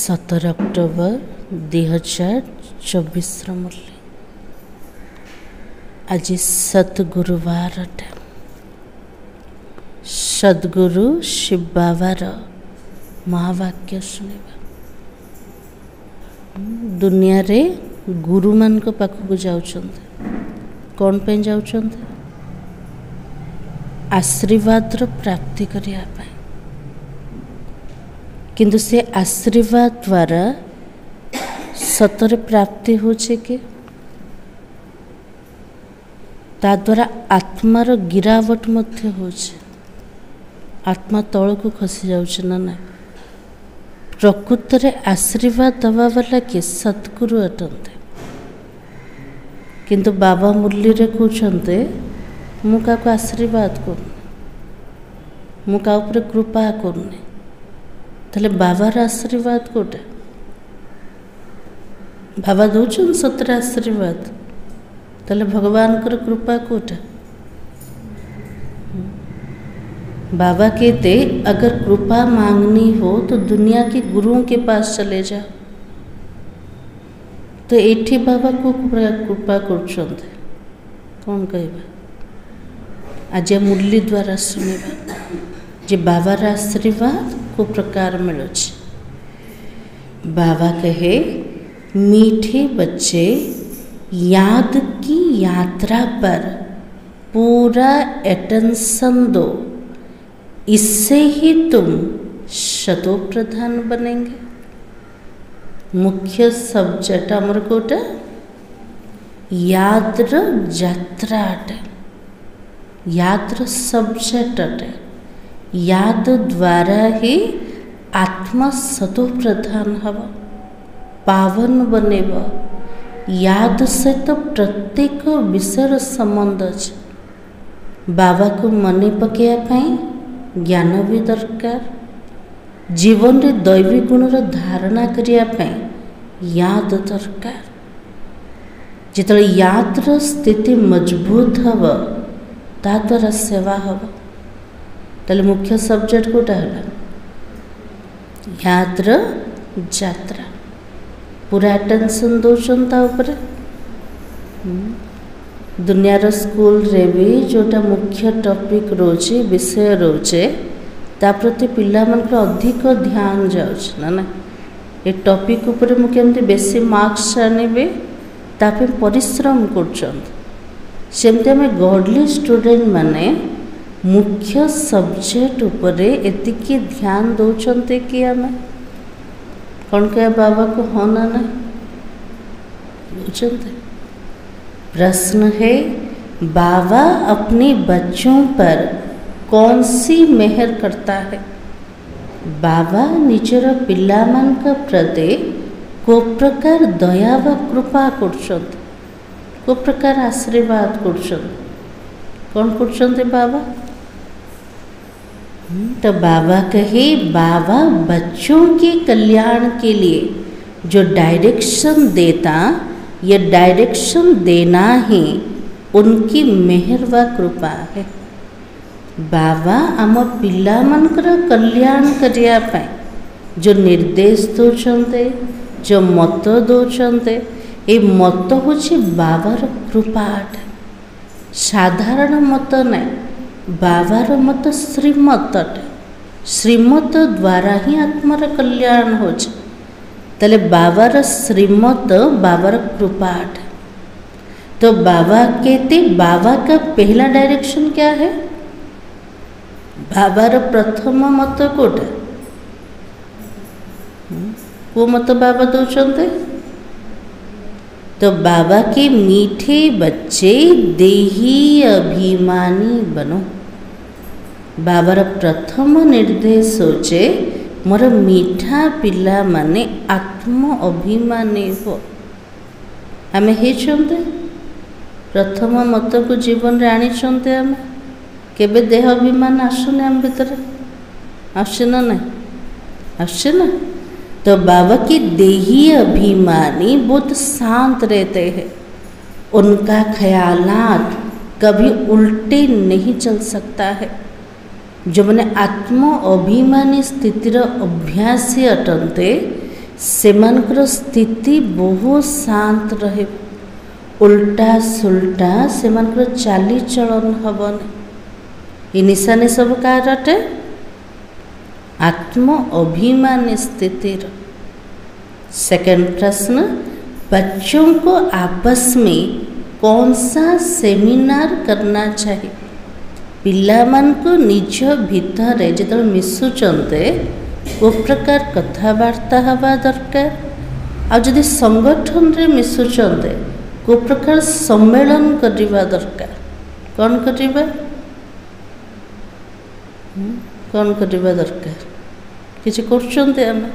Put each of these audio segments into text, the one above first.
17 October 2024 ମୂଲ୍ୟ। ଆଜି ସଦ୍ଗୁରୁବାରଟା। ସଦ୍ଗୁରୁ ଶିବ ବାବାର ମହାବାକ୍ୟ ଶୁଣିବା। ଦୁନିଆରେ ଗୁରୁମାନଙ୍କ ପାଖକୁ ଯାଉଛନ୍ତି, କ'ଣ ପାଇଁ ଯାଉଛନ୍ତି? ଆଶୀର୍ବାଦର ପ୍ରାପ୍ତି କରିବା ପାଇଁ। କିନ୍ତୁ ସେ ଆଶୀର୍ବାଦ ଦ୍ୱାରା ସତରେ ପ୍ରାପ୍ତି ହେଉଛି କି? ତା ଦ୍ୱାରା ଆତ୍ମାର ଗିରାବଟ ମଧ୍ୟ ହେଉଛି। ଆତ୍ମା ତଳକୁ ଖସି ଯାଉଛି ନା ନାହିଁ? ପ୍ରକୃତରେ ଆଶୀର୍ବାଦ ଦେବା ବାଲା କିଏ? ସଦ୍ଗୁରୁ ଅଟନ୍ତି। କିନ୍ତୁ ବାବା ମୁରଲୀରେ କହୁଛନ୍ତି, ମୁଁ କାହାକୁ ଆଶୀର୍ବାଦ କରୁନି, ମୁଁ କାହା ଉପରେ କୃପା କରୁନି। ତାହେଲେ ବାବାର ଆଶୀର୍ବାଦ କେଉଁଟା? ବାବା ଦେଉଛନ୍ତି ସତରେ ଆଶୀର୍ବାଦ, ତାହେଲେ ଭଗବାନଙ୍କର କୃପା କେଉଁଟା? बाबा कहते, अगर कृपा मांगनी हो तो दुनिया के गुरुओं के पास चले जाओ। तो एठी बाबा को कृपा करछन्ते, कौन कहबा? आज मुरली द्वारा सुनिबा जे बाबार आशीर्वाद को प्रकार मिलुछ। बाबा कहे, मीठे बच्चे याद की यात्रा पर पूरा अटेंशन दो, इससे ही तुम शतोप्रधान बनेंगे। मुख्य सब्जेक्ट आमर कोटा याद्र यात्रा अटे, याद्र सब्जेक्ट अटे। याद द्वारा ही आत्मा शतोप्रधान हब, पावन बनेब। याद से तो प्रत्येक विषय संबंध अच्छे। बाबा को मने पकेया ज्ञान भी दरकार। जीवन रे दैवी गुणर धारणा करिया याद दरकार। जिते यादर स्थिति मजबूत हब, ता द्वारा सेवा हब। ताले मुख्य सब्जेक्ट कोटा है यादर यात्रा। पूरा अटेंशन दौरान ता ऊपर। दुनियार स्कूल रे भी जोटा मुख्य टॉपिक रोचे, विषय रोचे, ता प्रति पिला मन को अधिक ध्यान जाउछ ना ना। ए टॉपिक ऊपर मु केमती बेसी मार्क्स आनिबे तापे परिश्रम करछन। सेमते में गॉडली स्टूडेंट माने मुख्य सब्जेक्ट ऊपर एतिकी ध्यान दौचंते कि आमे कौन कहे बाबा को होना ना दौचंते। प्रश्न है, बाबा अपने बच्चों पर कौन सी मेहर करता है? बाबा निजर पिला मान का प्रति को प्रकार दया व कृपा करछंत, को प्रकार आशीर्वाद करछंत, कौन करछंत बाबा? तो बाबा कहे, बाबा बच्चों के कल्याण के लिए जो डायरेक्शन देता, ये डायरेक्शन देना ही उनकी मेहर व कृपा है। बाबा आम पिला मनकर कल्याण करिया पाए जो निर्देश दौचंते, जो मत दौचंते, ये मत होछि बाबार कृपा। साधारण मत नहीं, बाबार मत श्रीमत। श्रीमत द्वारा ही आत्मार कल्याण होछि। तले बाबार श्रीमत बाबार कृपा। तो बाबा कहते, बाबा का पहला डायरेक्शन क्या है? बाबार प्रथम मत कोटा वो मत बाबा दौचंते। तो बाबा के मीठे बच्चे देही अभिमानी बनो। बाबार प्रथम निर्देश होचे, मोर मीठा पिला माने आत्म अभिमानी हो। आमे हेचंते प्रथम मत को जीवन रे आनी चंते। आमे केबे देह अभिमान आसुने आम भीतर आसे ना नहीं आसे ना। तो बाबा की देही अभिमानी बहुत शांत रहते हैं। उनका ख्यालात कभी उल्टे नहीं चल सकता है। जो मैंने आत्म अभिमानी स्थितिर अभ्यासी अटंते सेमानकर स्थिति बहुत शांत रहे, उल्टा सुल्टा सेमानकर चाली चलन हबनी। ये निशानी सब कारटे आत्म अभिमानी स्थितिर। सेकंड प्रश्न, बच्चों को आपस में कौन सा सेमिनार करना चाहिए? पिलामान को निज भितर जो मिशुचंते वो प्रकार कथबार्ता हवा दरकार। आ जदि संगठन रे मिशुचंते को प्रकार सम्मेलन करवा दरकार। कौन करवा कौन करवा दरकार? किसी करछंते आमे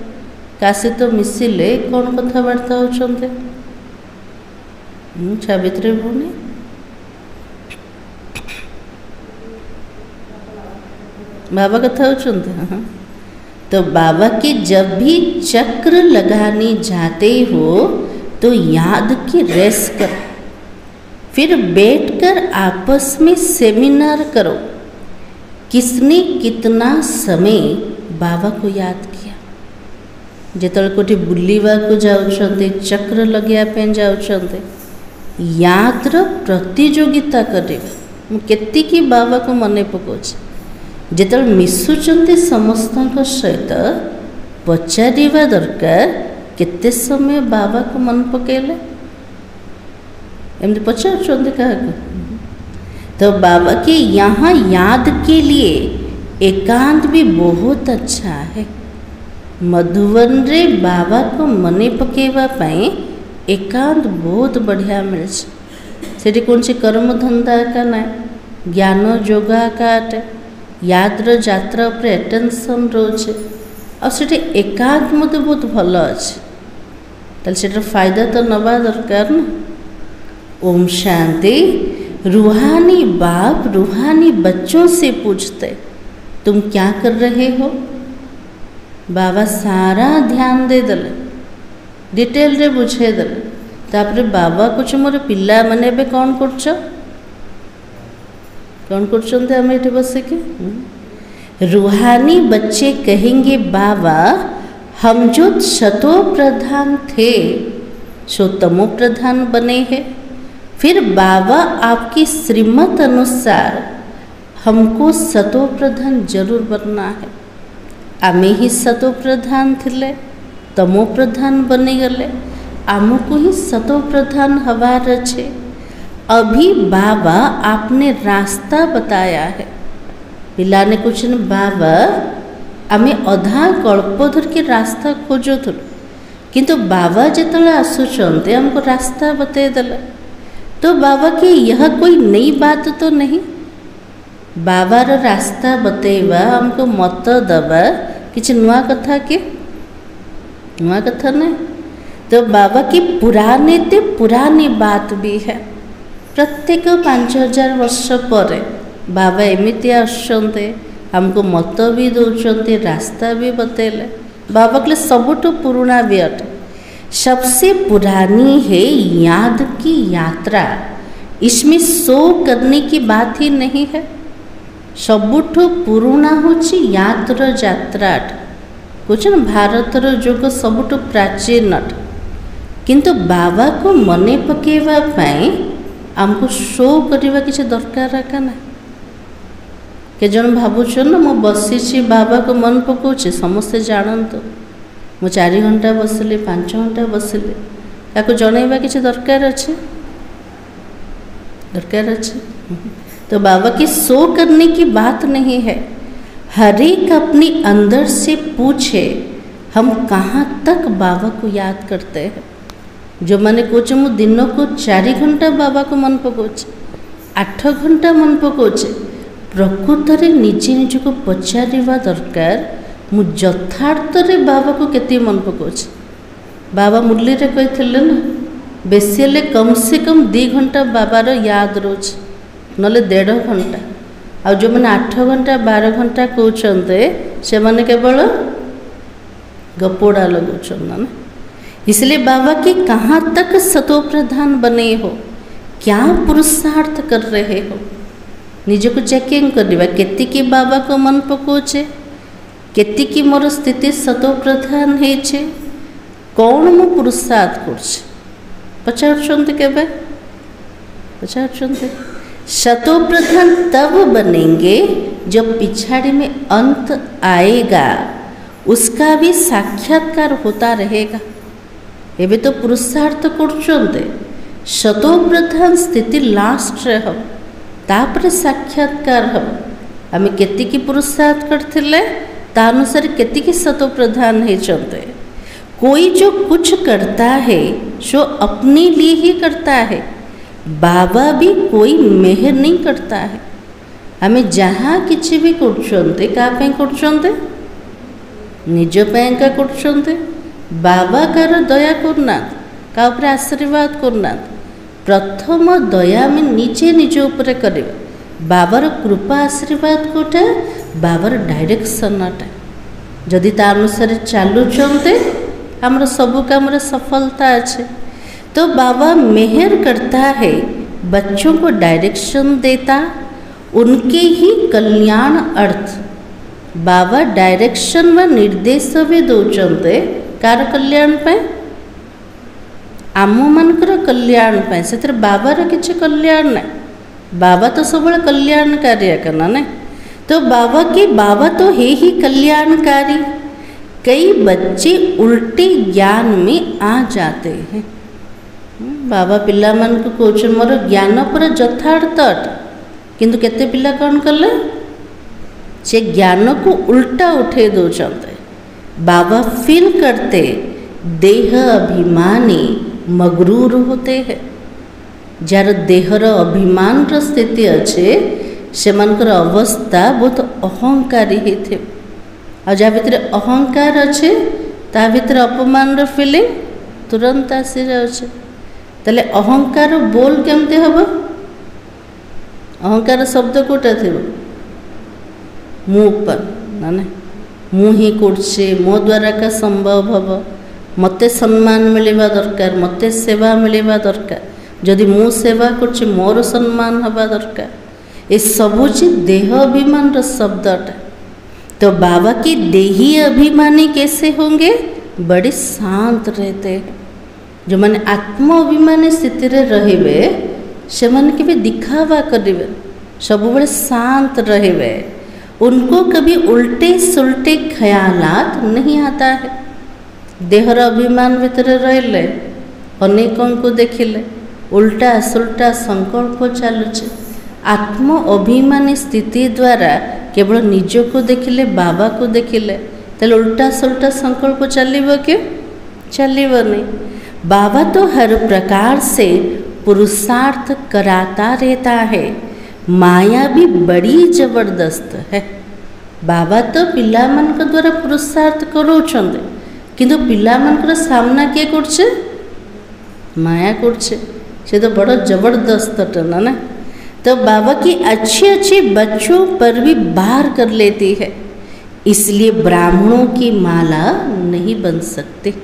का सहित मिसिले कौन कथबार्ता होचंते? सावित्री भौणी बाबा कथा होचंते। हाँ, तो बाबा के जब भी चक्र लगाने जाते हो तो याद की रेस करो, फिर बैठकर आपस में सेमिनार करो किसने कितना समय बाबा को याद किया। जिते कोठी बुलिवा को जाउछंते, चक्र लगिया पे जाउछंते, यादर प्रतियोगिता करेगा केती की बाबा को मने पकोछ। जिते मिशुचंते समस्त सहित पचारिवा दरकार केते समय बाबा को मन पकेले, एमती पचारुचंते काहाको। तो बाबा के यहाँ याद के लिए एकांत भी बहुत अच्छा है। मधुवन रे बाबा को मने पकेवा पाए एकांत बहुत बढ़िया मिले। सेठी कौन सी कर्म धंदा का ना, ज्ञान जोगा का यादर यात्रा पर एटेंशन रोचे और सेठी एकांत मत बहुत भल अच्छे। ताले सेटर फायदा तो नवा दरकार ना। ओम शांति। रूहानी बाप रूहानी बच्चों से पूछते तुम क्या कर रहे हो? बाबा सारा ध्यान दे दले, डिटेल रे बुझे दले। तापरे बाबा कुछ मोर पिला माने बे कौन करछ कौन करछंते हम एठी बसे के। रूहानी बच्चे कहेंगे बाबा हम जो शतो प्रधान थे सो तमो प्रधान बने हैं। फिर बाबा आपकी श्रीमत अनुसार हमको सतो प्रधान जरूर बनना है। आमे ही सतो प्रधान थिले, तमो प्रधान बनी गले, आमको ही सतो प्रधान हवार अच्छे। अभी बाबा आपने रास्ता बताया है। पिला ने कुछ न बाबा आमे अधा कल्पधर के रास्ता खोजो थुल, किंतु बाबा जितने आसुचंते हमको रास्ता बते दला। तो बाबा की यह कोई नई बात तो नहीं। बाबार रास्ता बतेवा हमको मत दबा किसी नुआ कथा के नुआ कथा नहीं। तो बाबा की पुराने ते पुरानी बात भी है। प्रत्येक 5000 वर्ष पर बाबा एमती आसुचंते, हमको मत भी दौरान, रास्ता भी बतेले। बाबा के लिए सबुठ पुराना भी अटे। सबसे पुरानी है याद की यात्रा। इसमें शो करने की बात ही नहीं है। सबुठ पुराना होची यात्रा यात्रा कुछ न भारतर जुग सबुठ प्राचीन अट। किंतु बाबा को मने पकेवा पाए हमको शो करवा किसी दरकार का ना। के जन भावुन ना मु बसी बाबा को मन पकाऊे समस्ते जानतु मु 4 घंटा बसिली 5 घंटा बसिली या जनइबा किसी दरकार अच्छे दरकार अच्छे। तो बाबा की शो करने की बात नहीं है। हर एक अपने अंदर से पूछे हम कहाँ तक बाबा को याद करते हैं। जो मैंने कहे मु दिन को 4 घंटा बाबा को मन पकाऊे, 8 घंटा मन पकाऊे। प्रकृत में निजे निज को पचारिवा दरकार मु यथार्थ रे बाबा को केते मन पकाऊे। बाबा मुरली रे कहते ना बेसी हेले कम से कम 2 घंटा बाबार याद रोज नले 1.5 घंटा। आ जो मैंने 8 घंटा 12 घंटा कहते से मैंने केवल गपोड़ा लगुन ना। इसलिए बाबा की कहाँ तक सतो प्रधान बने हो, क्या पुरुषार्थ कर रहे हो, निज को चेकिंग करवा। केती की बाबा को मन पकाऊे, केती की मोर स्थिति सतो प्रधान है, कौन मु पुरुषार्थ करछि पचारुछन्ते केबे पचारुछन्ते शतो प्रधान तब बनेंगे जब पिछाड़ी में अंत आएगा, उसका भी साक्षात्कार होता रहेगा। एबे तो पुरुषार्थ करछन्ते शतो प्रधान स्थिति लास्ट रे हम तापर साक्षात्कार हम आम केतिकी पुरुषार्थ करथिले ता अनुसार केतिकी शतो प्रधान हेचन्ते। कोई जो कुछ करता है सो अपने लिए ही करता है। बाबा भी कोई मेहर नहीं करता है। हमें जहाँ किसी भी करछन्ते का पे करछन्ते निज पैंका करछन्ते। बाबा कार दया करना का ऊपर आशीर्वाद करना प्रथम दया में निजे निज ऊपर करिवे। बाबार कृपा आशीर्वाद कोटा बाबार डायरेक्शन अटा जदि ता अनुसार चालुचन्ते हमर सब काम सफलता अच्छे। तो बाबा मेहर करता है, बच्चों को डायरेक्शन देता, उनके ही कल्याण अर्थ बाबा डायरेक्शन व निर्देश भी दौरान कार कल्याण पे आम मानकर कल्याण पे से बाबार किसी कल्याण ना। बाबा तो सब कल्याणकारी करना ना। तो बाबा तो है ही कल्याणकारी। कई बच्चे उल्टे ज्ञान में आ जाते हैं। बाबा पिला मान को कहते मोर ज्ञान पर यथार्थ अट किंतु केते पिला कौन कले से ज्ञान को उल्टा उठे दौरान। बाबा फील करते देह अभिमानी मगरूर होते हैं। जार देहर अभिमान स्थिति अच्छे से अवस्था बहुत अहंकारी होते आ जहाँ भितर अहंकार अच्छे ता भितर अपमान फिलिंग तुरंत आसी जाऊे। ताले अहंकार बोल केमती हम अहंकार शब्द कोटा थी मु पर ना मु ही करछे मो द्वारा का संभव हम मते सम्मान मिलवा दरकार मते सेवा मिलवा दरकार जदि मु सेवा करछे मोर सम्मान हवा दरकार। ये सबू चीज देह अभिमान शब्दटा। तो बाबा की देही अभिमानी कैसे होंगे? बड़े शांत रहते हैं। जो मैंने आत्म अभिमानी स्थिति रे रहिबे से माने के भी दिखावा करिवे सब बड़े शांत रहिबे। उनको कभी उल्टे सुलटे ख्यालात नहीं आता है। देहर अभिमान भीतर रहिले अनेकों को देखिले उल्टा सुलटा संकल्प चलुचे। आत्म अभिमानी स्थिति द्वारा केवल निज को देखिले बाबा को देखिले तो उल्टा सुलटा संकल्प चलिबो क्यों? चलिबो नहीं। बाबा तो हर प्रकार से पुरुषार्थ कराता रहता है। माया भी बड़ी जबरदस्त है। बाबा तो पिला मान को द्वारा पुरुषार्थ करोछंदे किंतु पिला मान को सामना किए करछे? माया करछे। से तो बड़ा जबरदस्त टना ना। तो बाबा की अच्छी अच्छी बच्चों पर भी बार कर लेती है। इसलिए ब्राह्मणों की माला नहीं बन सकते।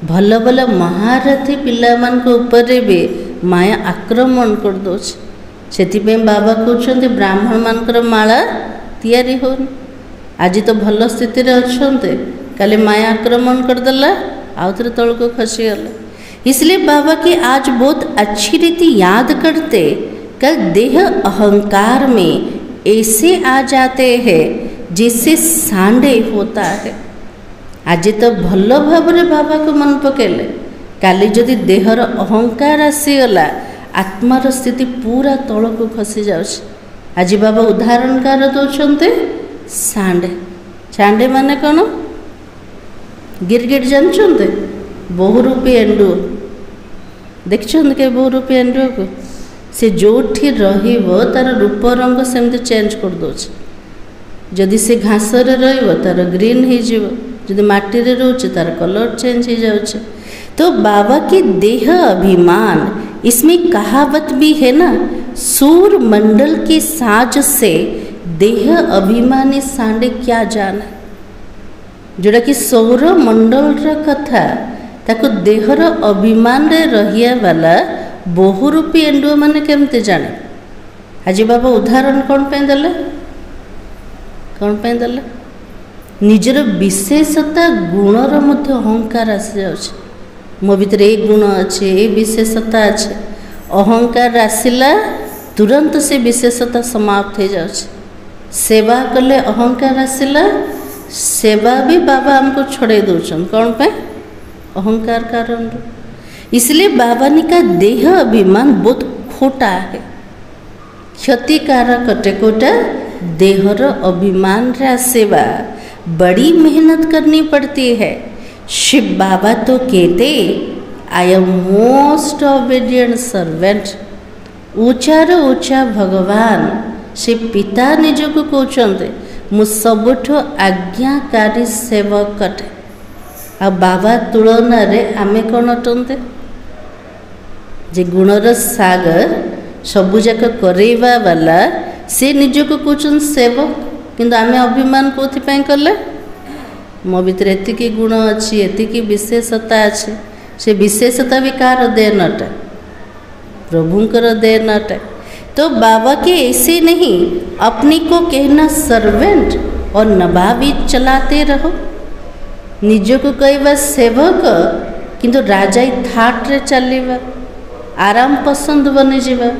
भल भल महारथी पिला मान को ऊपर भी माया आक्रमण कर दोछ। सेतिपे बाबा कहते ब्राह्मण मानकर माला तैयारी होनी। आज तो भल स्थिति रे अछंते काले माया आक्रमण करदेला आउ थे तल को खसीगला। इसलिए बाबा की आज बहुत अच्छी रीति याद करते कल देह अहंकार में ऐसे आ जाते हैं जिससे सांडे होता है। आज तो भल भाव बाबा को मन पकेले काली जदि देहर अहंकार आसीगला आत्मार स्थिति पूरा तल को खसी जाउछ। आज बाबा उदाहरण कार दौरान सांडे। सांडे माने कौन? गिरगिट जानते बहुरूपी एंडुओ देखते के बहुरूपी एंडुओ को से जो तार रूप रंग सेमती चेंज कर दौच। जदि से घास तार ग्रीन हो माटी रे रोचे तार कलर चेंज हो जाउछे। तो बाबा की देह अभिमान इसमें कहावत भी है ना, सूर मंडल के साज से देह अभिमानी सांडे क्या जाना। जोड़ा कि सौर मंडल कथा ताको देहर अभिमान रे रहिया वाला बहुरूपी एंडुओ माने केमते जाने। आज बाबा उदाहरण कौन पे देले? कौन पे देले? निजर विशेषता गुणर मध्य अहंकार आसी जाउछ। मो भीतर ए गुण अच्छे, ए विशेषता अच्छे, अहंकार आसिला तुरंत से विशेषता समाप्त हो जाउछ। सेवा कले अहंकार आसिला, सेवा भी बाबा हमको छोड़े दौन कौन पे? अहंकार कारण। इसलिए बाबा ने का देह अभिमान बहुत खोटा है, क्षतिकारक अटे। कोटा देहर अभिमान रा सेवा बड़ी मेहनत करनी पड़ती है। शिव बाबा तो कहते I am most obedient servant. ऊंचार ऊंचा भगवान से पिता निजको कहते मु सबुठ आज्ञाकारी सेवक अटे। आ बाबा तुलन रे आमे कौन अटंते? जे गुणर सागर सबुजाक करेवा वाला से निजको कहते सेवक, किंतु आमे अभिमान कोथि कले? मो भीतर एतिकी गुण अच्छी, एतिकी विशेषता अच्छे। से विशेषता भी कार दे नटे? प्रभुंकर दे नटे। तो बाबा के ऐसे नहीं अपने को कहना सर्वेंट और नभावी चलाते रहो। निज को कहवा सेवक किंतु राजाई थाट रे चलवा, आराम पसंद बनी जावा,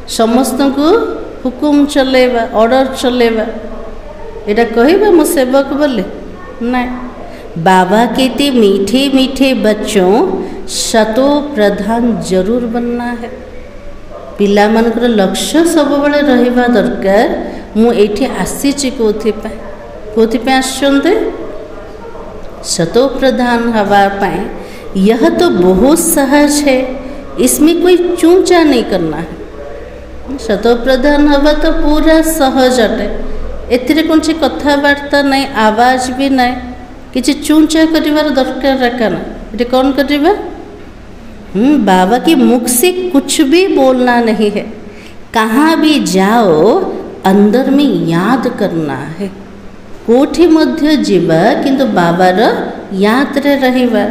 समस्त को हुकुम चलेवा, ऑर्डर चलेवा, एटा कहवा मो सेवक बोले नहीं। बाबा कहते मीठे मीठे बच्चों शतो प्रधान जरूर बनना है। पिला मानकर लक्ष्य सब बड़े रहिबा दरकार। मु एठी आसीची कोथि आसचंते? शतो प्रधान हवा पाए। यह तो बहुत सहज है, इसमें कोई चूंचा नहीं करना है। शतो प्रधान हवा तो पूरा सहज अटे। एथिरे कौन सी कथबार्ता नहीं, आवाज भी नहीं, किसी चूंचा करिवार दरकार रखना। ये कौन करिवा? बाबा की मुख से कुछ भी बोलना नहीं है। कहाँ भी जाओ अंदर में याद करना है। कोठी मध्य जीवा किंतु बाबार याद रे रहिवा।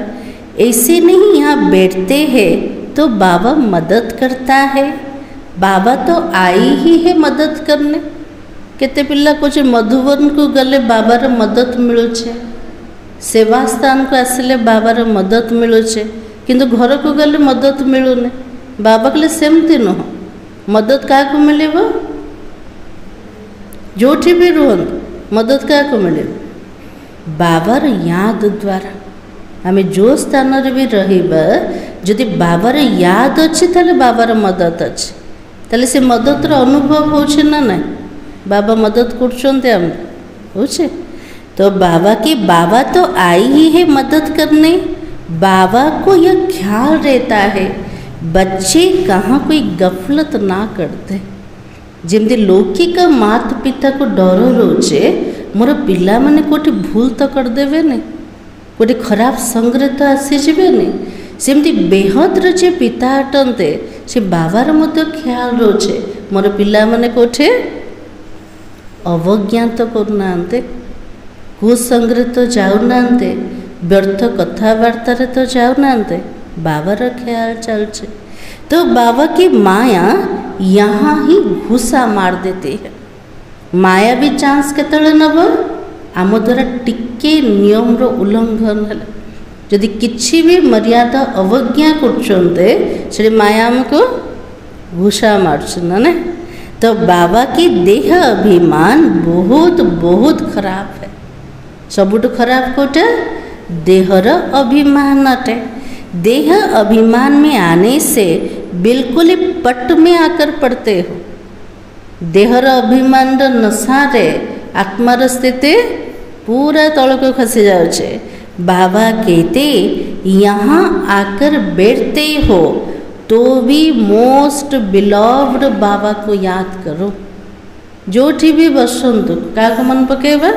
ऐसे नहीं यहाँ बैठते हैं तो बाबा मदद करता है। बाबा तो आई ही है मदद करने। केते पिला कुछ मधुबन को गले बाबार मदद मिलुछे, सेवा स्थान को आसिले बाबार मदद मिलुछे, किंतु घर को गले मदद मिलुने। बाबा कले सेमती नुह। मदद क्या को मिलेबो? जोठी भी रुहन मदद क्या को मिले? बाबार याद द्वारा। आमे जो स्थान रे भी रहिबा, जदि बाबार याद अच्छी ताले बाबार मदद अच्छी, ताले से मदद रो अनुभव होछे ना नहीं? बाबा मदद करछन्ते हम होछे। तो बाबा तो आई ही है मदद करने। बाबा को यह ख्याल रहता है बच्चे कहाँ कोई गफलत ना करते। जमती लौकिक माता पिता को डर रोचे मोर पिला माने कोटी भूल तो करदेवे नहीं, कोटी खराब संग्रह तो आसीजे नहीं। सेमती बेहद्र जे पिता अटंते से बाबार मध्य ख्याल रोचे मोर पिला माने कोठे अवज्ञा तो करना, कुसंग्रह तो जाऊना, व्यर्थ कथबार्ता तो जाऊना। बाबार ख्याल चलचे। तो बाबा की माया यहाँ ही घुसा मार देती है। माया भी चांस केतले नब आम द्वारा टिके नियम रो उल्लंघन है। जदि किछि भी मर्यादा अवज्ञा करछन्ते से माया हमको घुसा मारछ ना। तो बाबा की देह अभिमान बहुत बहुत खराब है। सबुठ खराब कोटे देहर अभिमान अटे। देह अभिमान में आने से बिल्कुल ही पट में आकर पड़ते हो। देहर अभिमान नशारे आत्मार स्थिति पूरा तल को खसी जाउछे। बाबा कहते यहाँ आकर बैठते हो तो भी मोस्ट बिलव्ड बाबा को याद करो। जोठी भी बसंतु क्या को मन पकेबा?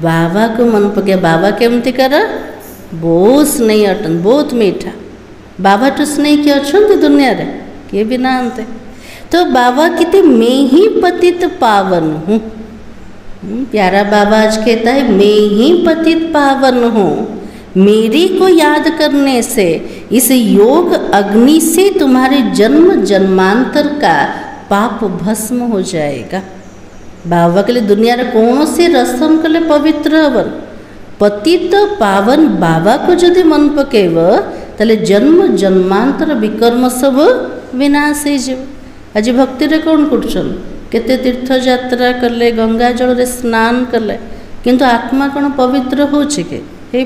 बाबा को मन पके। बाबा केमती कर? बहुत स्नेही अटन, बहुत मीठा। बाबा तो स्नेही किए अच्छा दुनिया रे किए भी ना आनते। तो बाबा कहते मैं ही पतित पावन हूँ। प्यारा बाबा आज कहता है मैं ही पतित पावन हूँ। मेरी को याद करने से इस योग अग्नि से तुम्हारे जन्म जन्मांतर का पाप भस्म हो जाएगा। बाबा के लिए दुनिया रे कौन सी रसम कले पवित्र हवन पतित पावन बाबा को जदि मन पकेब ताले जन्म जन्मांतर विकर्म सब विनाश हो। आज भक्ति रे कौन कर केते तीर्थ यात्रा कले गंगा जल रे स्नान कले किंतु आत्मा कौन पवित्र हो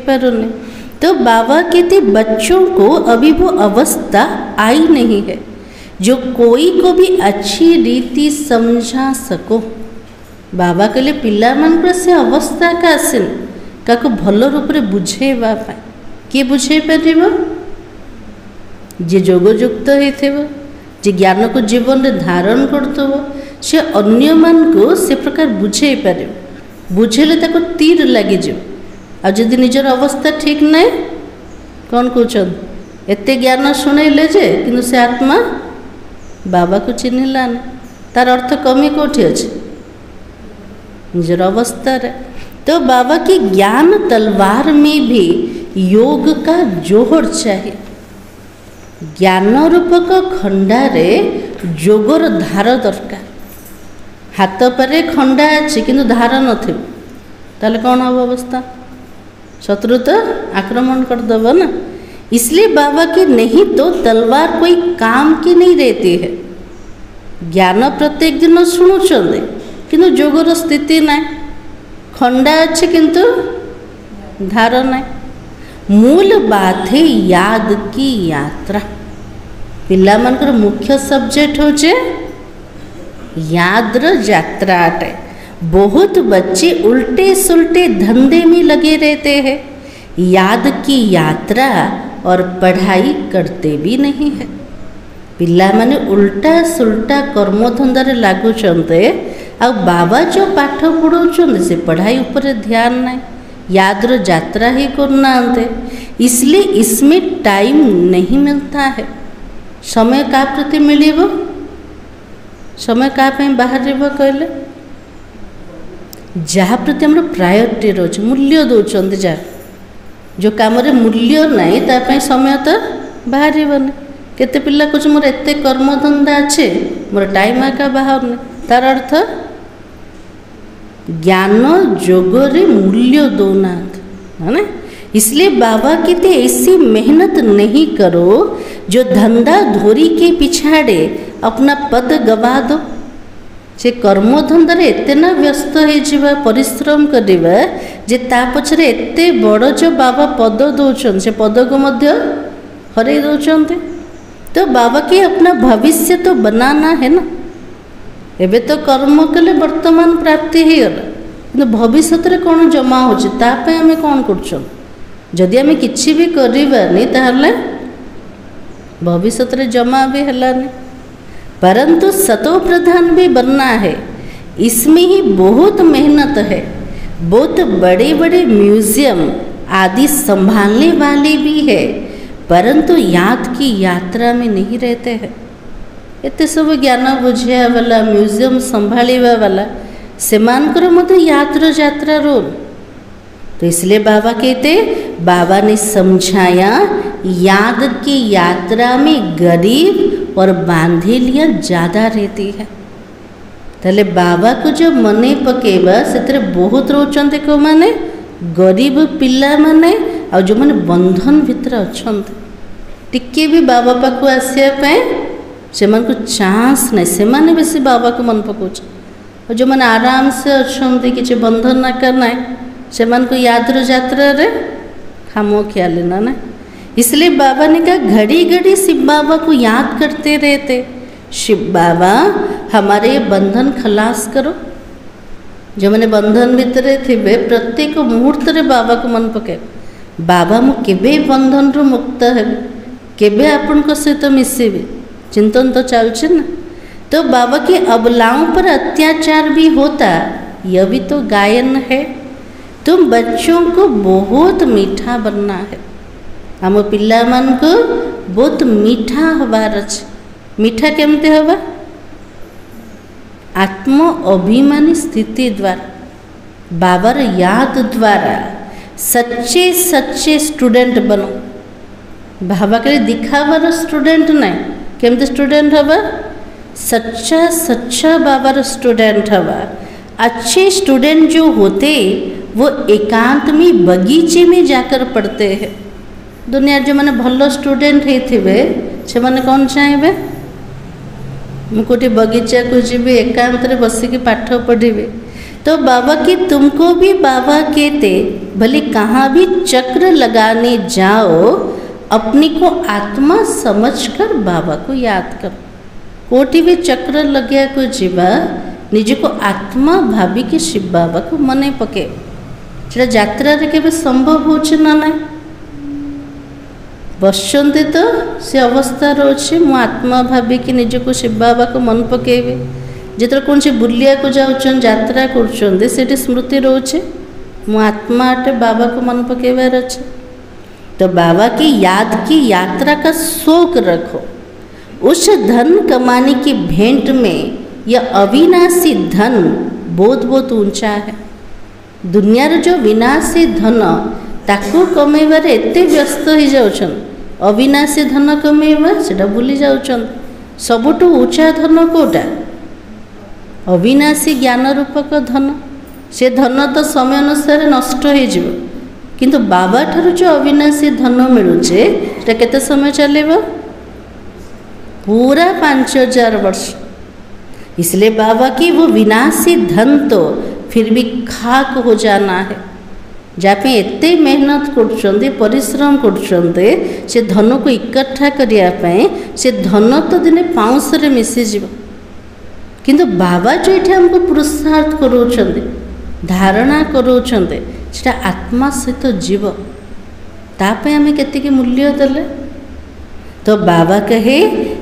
पारुनी। तो बाबा कहते बच्चों को अभी वो अवस्था आई नहीं है जो कोई को भी अच्छी रीति समझा सको। बाबा कहले पिला मान से अवस्था का आसिन का भल रूप से बुझेबा किए बुझे पार जे जोगयुक्त हो जे ज्ञान को जीवन में धारण करथबो से अन्य मान को से प्रकार बुझे पारे बुझेले ताको तीर लगी जो आ जदि निजर अवस्था ठीक नहीं कौन कहन एते ज्ञान शुणेले जे किंतु से आत्मा बाबा को चिन्हलान तार अर्थ कमी कौटी अच्छे निजर अवस्था रे। तो बाबा की ज्ञान तलवार में भी योग का जोहर चाहिए। ज्ञान रूपक खंडारे जोगर धार दरकार। हाथ पर खंडा अच्छे किंतु धार नथिब ताले कौन हम अवस्था शत्रु तो आक्रमण करदेव ना। इसलिए बाबा की नहीं तो तलवार कोई काम की नहीं रहती है। ज्ञान प्रत्येक दिन शुणुचंदे किंतु जोगर स्थिति ना खंडा अच्छे किंतु धार ना। मूल बात है याद की यात्रा। पिला मानकर मुख्य सब्जेक्ट होचे याद्र यात्रा अटे। बहुत बच्चे उल्टे सुल्टे धंधे में लगे रहते हैं, याद की यात्रा और पढ़ाई करते भी नहीं है। पिला माने उल्टा सुल्टा कर्म धंदारे लागुचंते आ बाबा जो पाठ पढ़ाउचंते से पढ़ाई ऊपर ध्यान नहीं, याद्र यात्रा ही करना। इसलिए इसमें टाइम नहीं मिलता है। समय का प्रति मिलिबो समय का बाहर कहले जहाँ प्रति आम प्रायोरिटी रोचे मूल्य दौरान जहाँ जो काम रे मूल्य नहीं तापाई समय तो बाहर केते पिला कुछ मोर एते कर्मधंदा अच्छे मोर टाइम आका बाहर नहीं तार अर्थ ज्ञान जोगरे मूल्य दौना है ना। इसलिए बाबा कहते ऐसी मेहनत नहीं करो जो धंधा धोरी के पिछाड़े अपना पद गवा दो। से कर्म धंदारे एते ना व्यस्त हो परिश्रम करवा जे ता पछरे एते बड़ जो बाबा पद दौरान से पद को मध्य हरई दौरान। तो बाबा के अपना भविष्य तो बनाना है ना। एबे तो कर्म कले वर्तमान प्राप्ति हो गला कि भविष्य कौन जमा होतापे आम कौन कर जदि आम कि भी करानी ताहले भविष्य जमा भी है। परंतु सतो प्रधान भी बनना है, इसमें ही बहुत मेहनत है। बहुत बड़े बड़े म्यूजियम आदि संभालने वाले भी है परंतु याद की यात्रा में नहीं रहते हैं। एते सब ज्ञान बुझिया वाला म्यूजियम संभालिबा वाला सेमानकर मध्य यात्रा यात्रा रोल। तो इसलिए बाबा कहते बाबा ने समझाया याद की यात्रा में गरीब और बांधेलियाँ ज़्यादा रहती है। ताले बाबा को जो मने पकेबा से बहुत रोचंते को माने गरीब पिला माने और जो माने बंधन भितर अच्छंते टिके भी बाबा पाखु आसिया पे से मन को चांस नहीं से माने बेसी बाबा को मन पकोच और जो माने आराम से अच्छंते किसी बंधन ना करना है से मन को यात्रा यात्रा रे खामो ख्याल लेना ना। इसलिए बाबा ने कहा घड़ी घड़ी शिव बाबा को याद करते रहते। शिव बाबा हमारे बंधन खलास करो। जो मैंने बंधन भीतर थे प्रत्येक मुहूर्त रे बाबा को मन पके बाबा मु केबे बंधन रू मुक्त है केबे आपण को सहित मिसेबे चिंतन तो चलছে ना। तो बाबा के अबलाओं पर अत्याचार भी होता यह भी तो गायन है। तुम बच्चों को बहुत मीठा बनना है। आम पिला मान को बहुत मीठा हबार अच्छे। मीठा केमते हवा आत्म अभिमानी स्थिति द्वारा बाबार याद द्वारा सच्चे सच्चे स्टूडेंट बनो। बाबा के दिखावार स्टूडेंट नहीं केमते स्टूडेंट हवा सच्चा सच्चा बाबार स्टूडेंट हवा अच्छे स्टूडेंट जो होते वो एकांत में बगीचे में जाकर पढ़ते हैं। दुनिया जो मैंने भल स्टूडेंट होते से मैंने कौन चाहे मुझे बगीचा को जी एकांत रे बसिक पाठ पढ़े। तो बाबा की तुमको भी बाबा कहते भले कहाँ भी चक्र लगाने जाओ अपनी को आत्मा समझकर बाबा को याद करो। कोटी भी चक्र लगे को जीवा निज को आत्मा भाभी के शिव बाबा को मन पके से यात्रा के संभव हो ना बसते तो से अवस्था रोचे मु आत्मा भाभी कि निज को शिव बाबा को मन पकेबे। जिते कौन से बुलिया को जाऊँ यात्रा कर स्मृति रोचे मु आत्मा आटे बाबा को मन पकेबार अच्छे। तो बाबा की याद की यात्रा का शौक रखो। उस धन कमाने की भेंट में यह अविनाशी धन बहुत बहुत ऊंचा है। दुनियार जो विनाशी धन ताकू कमेबार एते व्यस्त हो जाउछन, अविनाशी धन कमेबा सेटा भूली जाउछन। सबुठु ऊंचा धन कोटा अविनाशी ज्ञान रूपक धन। से धन तो समय अनुसार नष्ट हो जिवो, किंतु बाबा ठारू जो अविनाशी धन मिलुचे सेटा केते समय चलेबो? पूरा 5000 वर्ष। इसलिए बाबा की वो विनाशी धन तो फिर भी खाक हो जाना है। जहाँ एते मेहनत कर परिश्रम करते से धन को इकट्ठा करने से धन तो दिने पाउंस रे मिसीज। किंतु बाबा जो ये हमको पुरुषार्थ करोचंदे धारणा करोचंदे सेटा आत्मा सहित जीव तापे हमें केतिकी मूल्य देले। तो बाबा कहे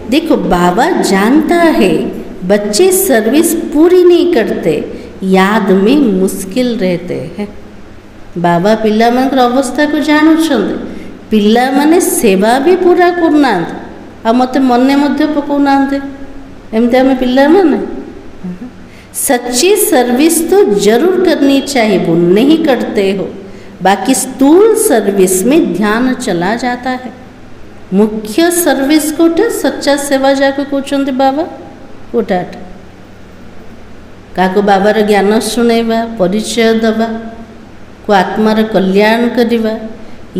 देखो बाबा जानता है बच्चे सर्विस पूरी नहीं करते, याद में मुश्किल रहते हैं। बाबा पिला मान अवस्था को जानुछंदे, पिला माने सेवा भी पूरा करना आ मते मने मध्य पकाउनांते एमते हमें पिला माने। सच्ची सर्विस तो जरूर करनी चाहिए, वो नहीं करते हो, बाकी स्थूल सर्विस में ध्यान चला जाता है। मुख्य सर्विस कोटे सच्चा सेवा जाको कहते बाबा कोटाट क्या बाबार ज्ञान शुणेबा परिचय दबा को आत्मार कल्याण करवा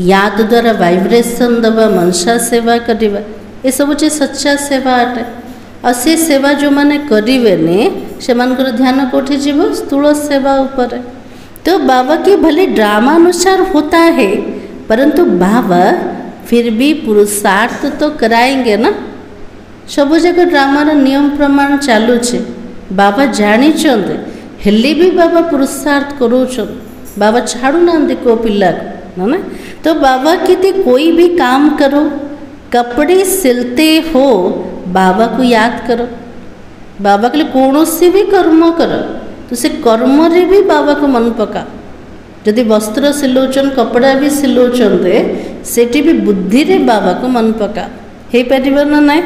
याद द्वारा वाइब्रेशन दबा मनसा सेवा करवा ये सब जे सच्चा सेवा अटे। और से सेवा जो माने करें से ध्यान कोठी जीव स्थूल सेवा उपर। तो बाबा की भले ड्रामा अनुसार होता है परंतु बाबा फिर भी पुरुषार्थ तो कराएंगे ना। सब जगह ड्रामार नियम प्रमाण चालूचे बाबा जानी हेले भी बाबा पुरुषार्थ करोचन बाबा छाड़ू ना को पिला को ना। तो बाबा कहते कोई भी काम करो, कपड़े सिलते हो बाबा को याद करो। बाबा के लिए कौन से भी कर्म करो तो से कर्म रे भी बाबा को मन पका। जदि वस्त्र सिलौचन कपड़ा भी सिलौचन सेठी भी बुद्धि रे बाबा को मन पका हे पारिबो ना नाय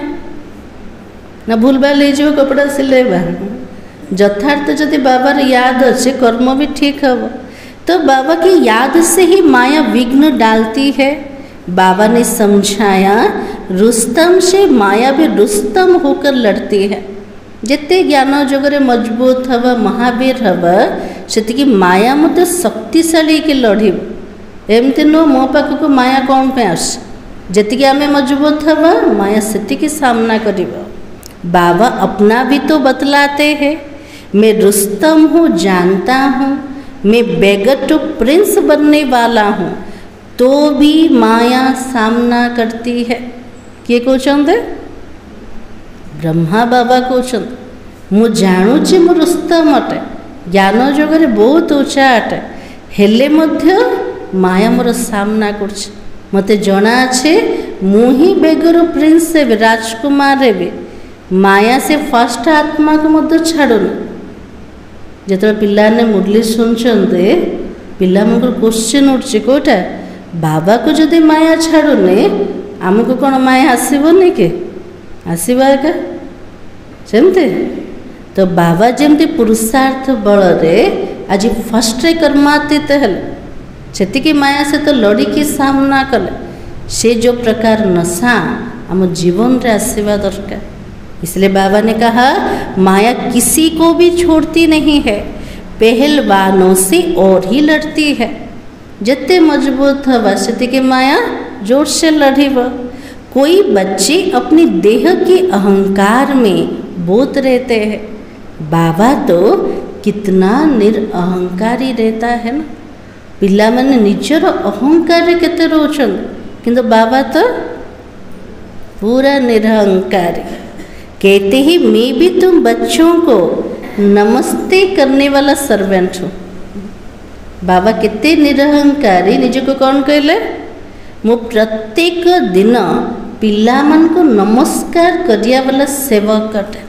ना भूल भाल हो कपड़ा सिलेबा यथार्थ जदि बाबार याद अच्छे कर्म भी ठीक हम। तो बाबा की याद से ही माया विघ्न डालती है। बाबा ने समझाया रुस्तम से माया भी रुस्तम होकर लड़ती है। जिते ज्ञान जगह मजबूत हवा महावीर हवा से माया मत शक्तिशाली के लड़ एमती नो मो पाख को माया कौन पे आस जी आम मजबूत हवा माया से सामना कर। बाबा अपना भी तो बतलाते हैं मैं रुस्तम हूँ जानता हूँ, मैं बेगर टू प्रिंस बनने वाला हूँ तो भी माया सामना करती है। किए कहते ब्रह्मा बाबा कहते मु जाणुची मु रुस्तम अटे ज्ञान जगह बहुत ऊंचा अटे हेले मध्य माया मोर सामना कर मते जना छे मु ही बेगर प्रिंस से राजकुमार रे माया से फर्स्ट आत्मा को मध्य छाड़ुन। जो पिलाने मुरली शुणुंटे पिला क्वेश्चन उठे कोटा बाबा को जदि माया छाड़ुने आमको कौन माया आसबनी के आसवा एका सेमती। तो बाबा जमती पुरुषार्थ बल आज फर्स्ट कर्मातीत है से माया से तो लड़की सामना कले से जो प्रकार नशा आम जीवन रे आसवा दरकार। इसलिए बाबा ने कहा माया किसी को भी छोड़ती नहीं है, पहलवानों से और ही लड़ती है। जितने मजबूत हवा से के माया जोर से लड़ीब। कोई बच्चे अपनी देह के अहंकार में बोध रहते हैं। बाबा तो कितना निरअहंकारी रहता है ना। पिला माने निजर अहंकार केते रोचन, किंतु बाबा तो पूरा निरअहंकारी। कहते ही मैं भी तुम बच्चों को नमस्ते करने वाला सर्वेंट हूँ। बाबा कितने निरअहंकारी, निज को कौन कहले, मु प्रत्येक दिन पिला मन को नमस्कार करिया वाला सेवक अटे।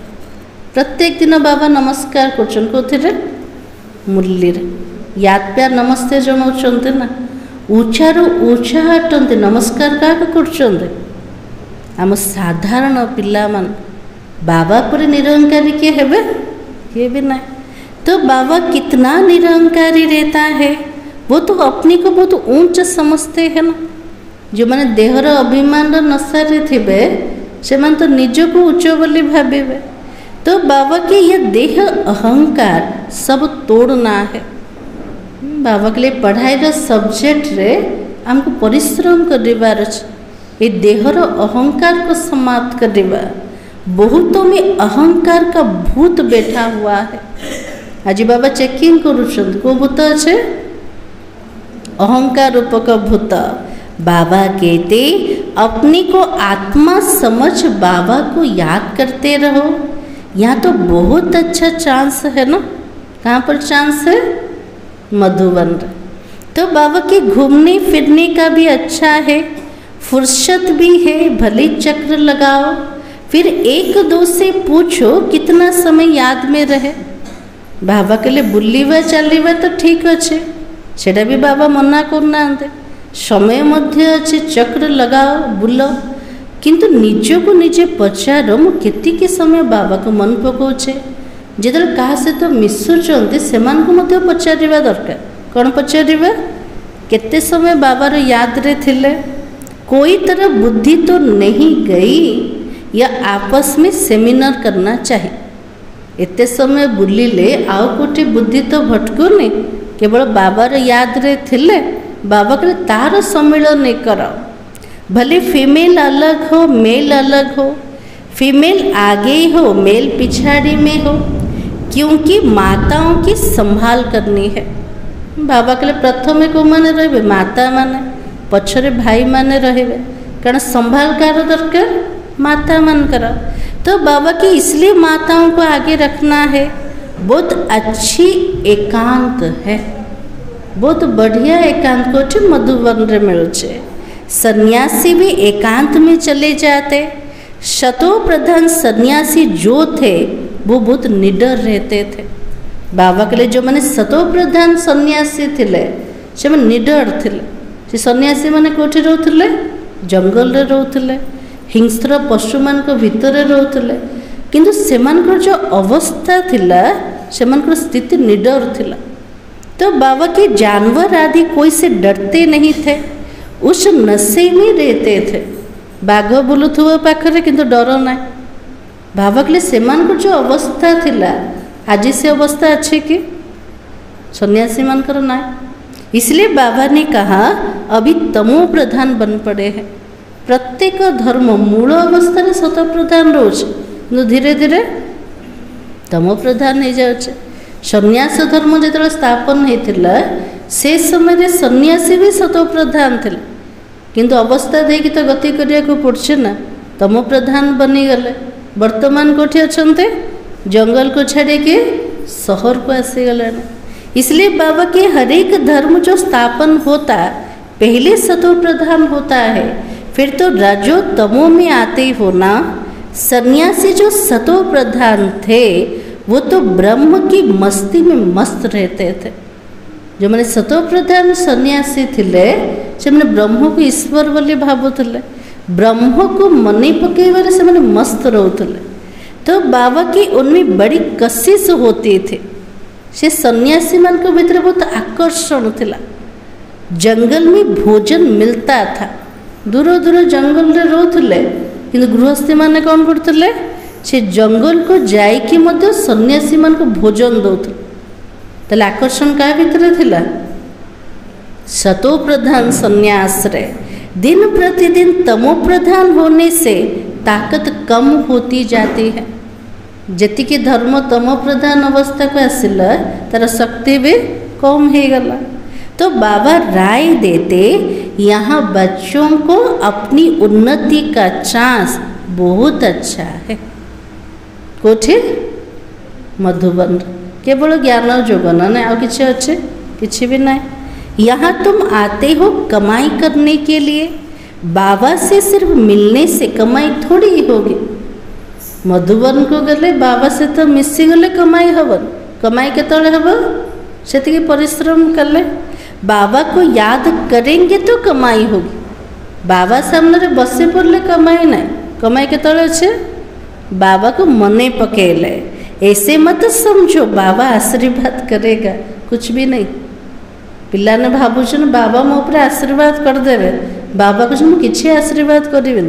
प्रत्येक दिन बाबा नमस्कार करछन कोथिरे, मुरली रे याद प्यार नमस्ते जनाउछन्ते ना। ऊंचा रु ऊंचा हटन्ते नमस्कार काका करछन्ते आम साधारण पिला मन। बाबा पर निरअहंकारी किए हेबे, किए भी ना। तो बाबा कितना निरअहंकारी रहता है। वो तो अपने को बहुत ऊंच समझते हैं ना। जो मैंने देहर अभिमान नशारे थे से मन तो निज को उच्च बोली भावे। तो बाबा के ये देह अहंकार सब तोड़ना है। बाबा के लिए पढ़ाई सब्जेक्ट रे हमको परिश्रम कर ये देहर अहंकार को समाप्त करवा। बहुतों में अहंकार का भूत बैठा हुआ है। आज बाबा चेकिंग करुछन को भूत अच्छे, अहंकार रूपक भूत। बाबा कहते अपने को आत्मा समझ बाबा को याद करते रहो। यहाँ तो बहुत अच्छा चांस है ना। कहाँ पर चांस है, मधुबन। तो बाबा के घूमने फिरने का भी अच्छा है, फुर्सत भी है। भले चक्र लगाओ, फिर एक दो से पूछो कितना समय याद में रहे। बाबा के लिए बुलवा चलवा तो ठीक अच्छे, सेटा भी बाबा मना करना। समय मध्य अच्छे, चक्र लगाओ बुल, किंतु निज को निजे पचार मु केतिके समय बाबा को मन पकाउछे। जिते क्या सहित मिशुंट से पचार दरकार। कौन पचार केते समय बाबार याद रे थिले, कोई तरह बुद्धि तो नहीं गई या आपस में सेमिनार करना चाहिए। एते समय बुलिले आउ कोटे बुद्धि तो भटकुनी, केवल बाबार याद रे थिले बाबा के तार सम्मिलन नहीं कराओ। भले फीमेल अलग हो, मेल अलग हो, फीमेल आगे हो, मेल पिछाड़ी में हो, क्योंकि माताओं की संभाल करनी है। बाबा के लिए प्रथम को माने रहे माता माने, पछरे भाई माने रहे, कारण संभाल कार दरकार, माता मान कर। तो बाबा की इसलिए माताओं को आगे रखना है। बहुत अच्छी एकांत है, बहुत बढ़िया एकांत को मधुबन रे मिलचे। सन्यासी भी एकांत में चले जाते। शतो प्रधान सन्यासी जो थे वो बहुत निडर रहते थे। बाबा के लिए जो मैंने शतो प्रधान सन्यासी थिले से मैंने निडर थिले। से सन्यासी मैंने कोठी रोथले, जंगल रे रोथले, हिंस्र पशु मान को भितर रोथले, किंतु सेमानकर जो अवस्था थिला सेमानकर स्थिति निडर थिला। तो बाबा के जानवर आदि कोई से डरते नहीं थे, उस नशे में रहते थे। बाघ बुलुथुआ पाखरे किंतु डर ना। बाबा के लिए सेमानकर जो अवस्था थिला आज से अवस्था अच्छे कि सन्यासी मानकर ना। इसलिए बाबा ने कहा अभी तमो प्रधान बन पड़े हैं। प्रत्येक धर्म मूल अवस्था सत प्रधान रोज, धीरे धीरे तमो प्रधान हो जाए। सन्यास धर्म जो स्थापन होता से समय सन्यासी भी सत प्रधान थे, किंतु अवस्था देखी तो गति करने को पड़े ना, तमो प्रधान बनीगले। वर्तमान कोठी अच्छे, जंगल को छाड़ी के शहर को आसीगले। इसलिए बाबा के हर एक धर्म जो स्थापन होता पहले सतो प्रधान होता है, फिर तो राजो तमो में आते होना। सन्यासी जो सतो प्रधान थे वो तो ब्रह्म की मस्ती में मस्त रहते थे। जो मैंने सतो प्रधान सन्यासी थिले से मैंने ब्रह्म को ईश्वर बोली भावुले, ब्रह्म को मनी पकेबारे से मैंने मस्त रोते। तो बाबा की उनमें बड़ी कशिश होती थी। से सन्यासी मान को भीतर बहुत आकर्षण थिला। जंगल में भोजन मिलता था, दूर दूर जंगल रे रोथले, किंतु गृहस्थी माने कौन करते से जंगल को जाइकी मध्य सन्यासी मान को भोजन दौते। ताले आकर्षण क्या भितर थिला सतो प्रधान संन्यास रे दिन प्रतिदिन तमो प्रधान होने से ताकत कम होती जाती है। जति की धर्म तमो प्रधान अवस्था को आसिला तार शक्ति भी कम हो गला। तो बाबा राय देते यहाँ बच्चों को अपनी उन्नति का चांस बहुत अच्छा है। कोठे मधुबन केवल ज्ञान जोगन ना आ किसी अच्छे किसी भी ना। यहाँ तुम आते हो कमाई करने के लिए, बाबा से सिर्फ मिलने से कमाई थोड़ी होगी। मधुबन को गले बाबा से तो मिसी गले कमाई हबन, कमाई केतले हब से परिश्रम कले। बाबा को याद करेंगे तो कमाई होगी, बाबा सामने बसे पड़े कमाई ना। कमाई केतले अच्छे बाबा को मने पकेले। ऐसे मत समझो बाबा आशीर्वाद करेगा, कुछ भी नहीं। पिला ने भावुन बाबा मो पर आशीर्वाद करदे, बाबा को किसी आशीर्वाद करें,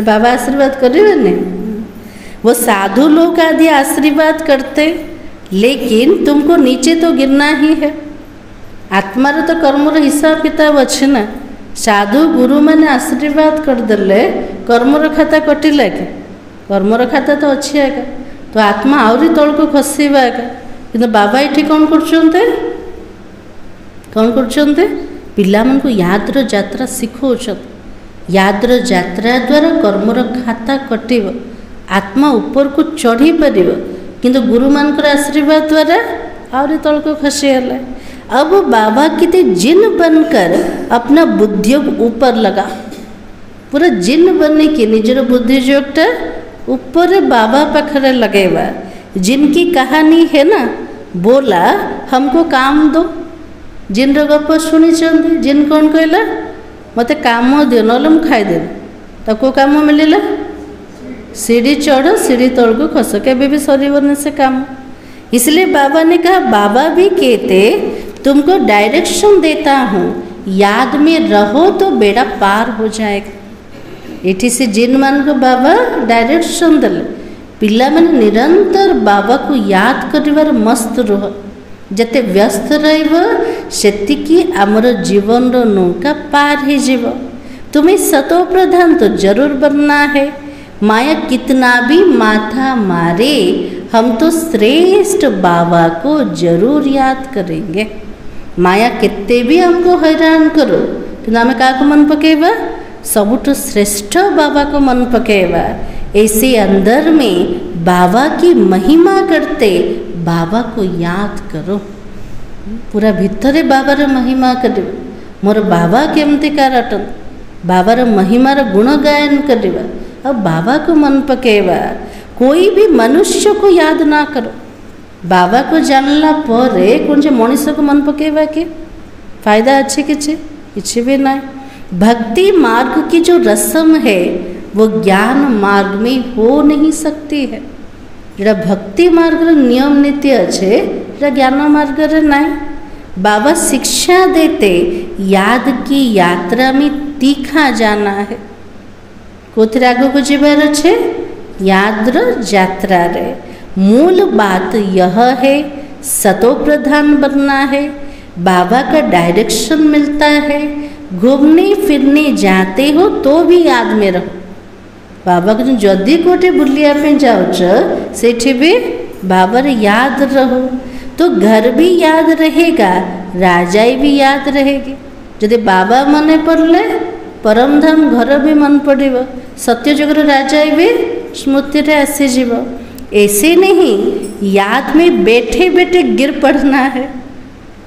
बाबा आशीर्वाद करें। वो साधु लोग आदि आशीर्वाद करते, लेकिन तुमको नीचे तो गिरना ही है। आत्मार तो कर्मर हिसाब किताब अच्छे ना। साधु गुरु मैंने आशीर्वाद करदे कर्मर खाता कटिला कि कर्मर खाता तो अच्छी आएगा, तो आत्मा आहरी तल को खसवा कि बाबा ये कौन कर पिला मन को यादर यात्रा शिखौन। यादर यात्रा द्वारा कर्मर खाता कटिव, आत्मा ऊपर को चढ़ी पार, किंतु गुरु मानकर आशीर्वाद द्वारा आहरी तल को खसीगला। अब बाबा किते जिन बनकर अपना बुद्धियोग ऊपर लगा, पूरा जिन बनने की निजर बुद्धियोगटा ऊपर बाबा पाखरे लगेवा। जिनकी कहानी है ना, बोला हमको काम दो। जिन गप शुणी जिन कौन कहला मत काम दियो ना खाईदे, तो कौ कम मिलला सीढ़ी चढ़ सीढ़ी तल को खस, के भी सर से काम। इसलिए बाबा ने कहा, बाबा भी कहते तुमको डायरेक्शन देता हूँ, याद में रहो तो बेड़ा पार हो जाएगा। ये से जिन मान को बाबा डायरेक्शन देले, पिला माने निरंतर बाबा को याद करिवार मस्त रह। जते व्यस्त रही आमर जीवन नौका पार हो जीव। तुम्हें सतो प्रधान तो जरूर बनना है। माया कितना भी माथा मारे, हम तो श्रेष्ठ बाबा को जरूर याद करेंगे। माया कितने भी हमको हैरान करो, कि आम क्या मन पकेबा, सबुठ श्रेष्ठ बाबा को मन पकेबा। ऐसे अंदर में बाबा की महिमा करते बाबा को याद करो, पूरा भितरे बाबार महिमा कर। मोर बाबा केमती कारटन, बाबार महिमार गुण गायन करवा, अब बाबा को मन पकेवा। कोई भी मनुष्य को याद ना करो, बाबा को जानला परे कौन जो मनीष को मन पकेवा के फायदा अच्छे किसी भी ना। भक्ति मार्ग की जो रस्म है वो ज्ञान मार्ग में हो नहीं सकती है। जो भक्ति मार्ग नियम नीति अच्छे ज्ञान मार्ग ना। बाबा शिक्षा देते याद की यात्रा में तीखा जाना है। कोथरे आगो को जीवार अच्छे यादर यात्रा रे। मूल बात यह है, सतो प्रधान बनना है, बाबा का डायरेक्शन मिलता है। घूमने फिरने जाते हो तो भी याद में रहो। बाबा को जदि कोटे बुलिया पे जाऊच सेठी भी बाबर याद रहो, तो घर भी याद रहेगा, राजाई भी याद रहेगी। जदि बाबा मन पड़े परम धाम घर भी मन पड़ो, सत्यजुगर राजाई भी स्मृति रे आसीज। ऐसे नहीं याद में बैठे बैठे गिर पड़ना है।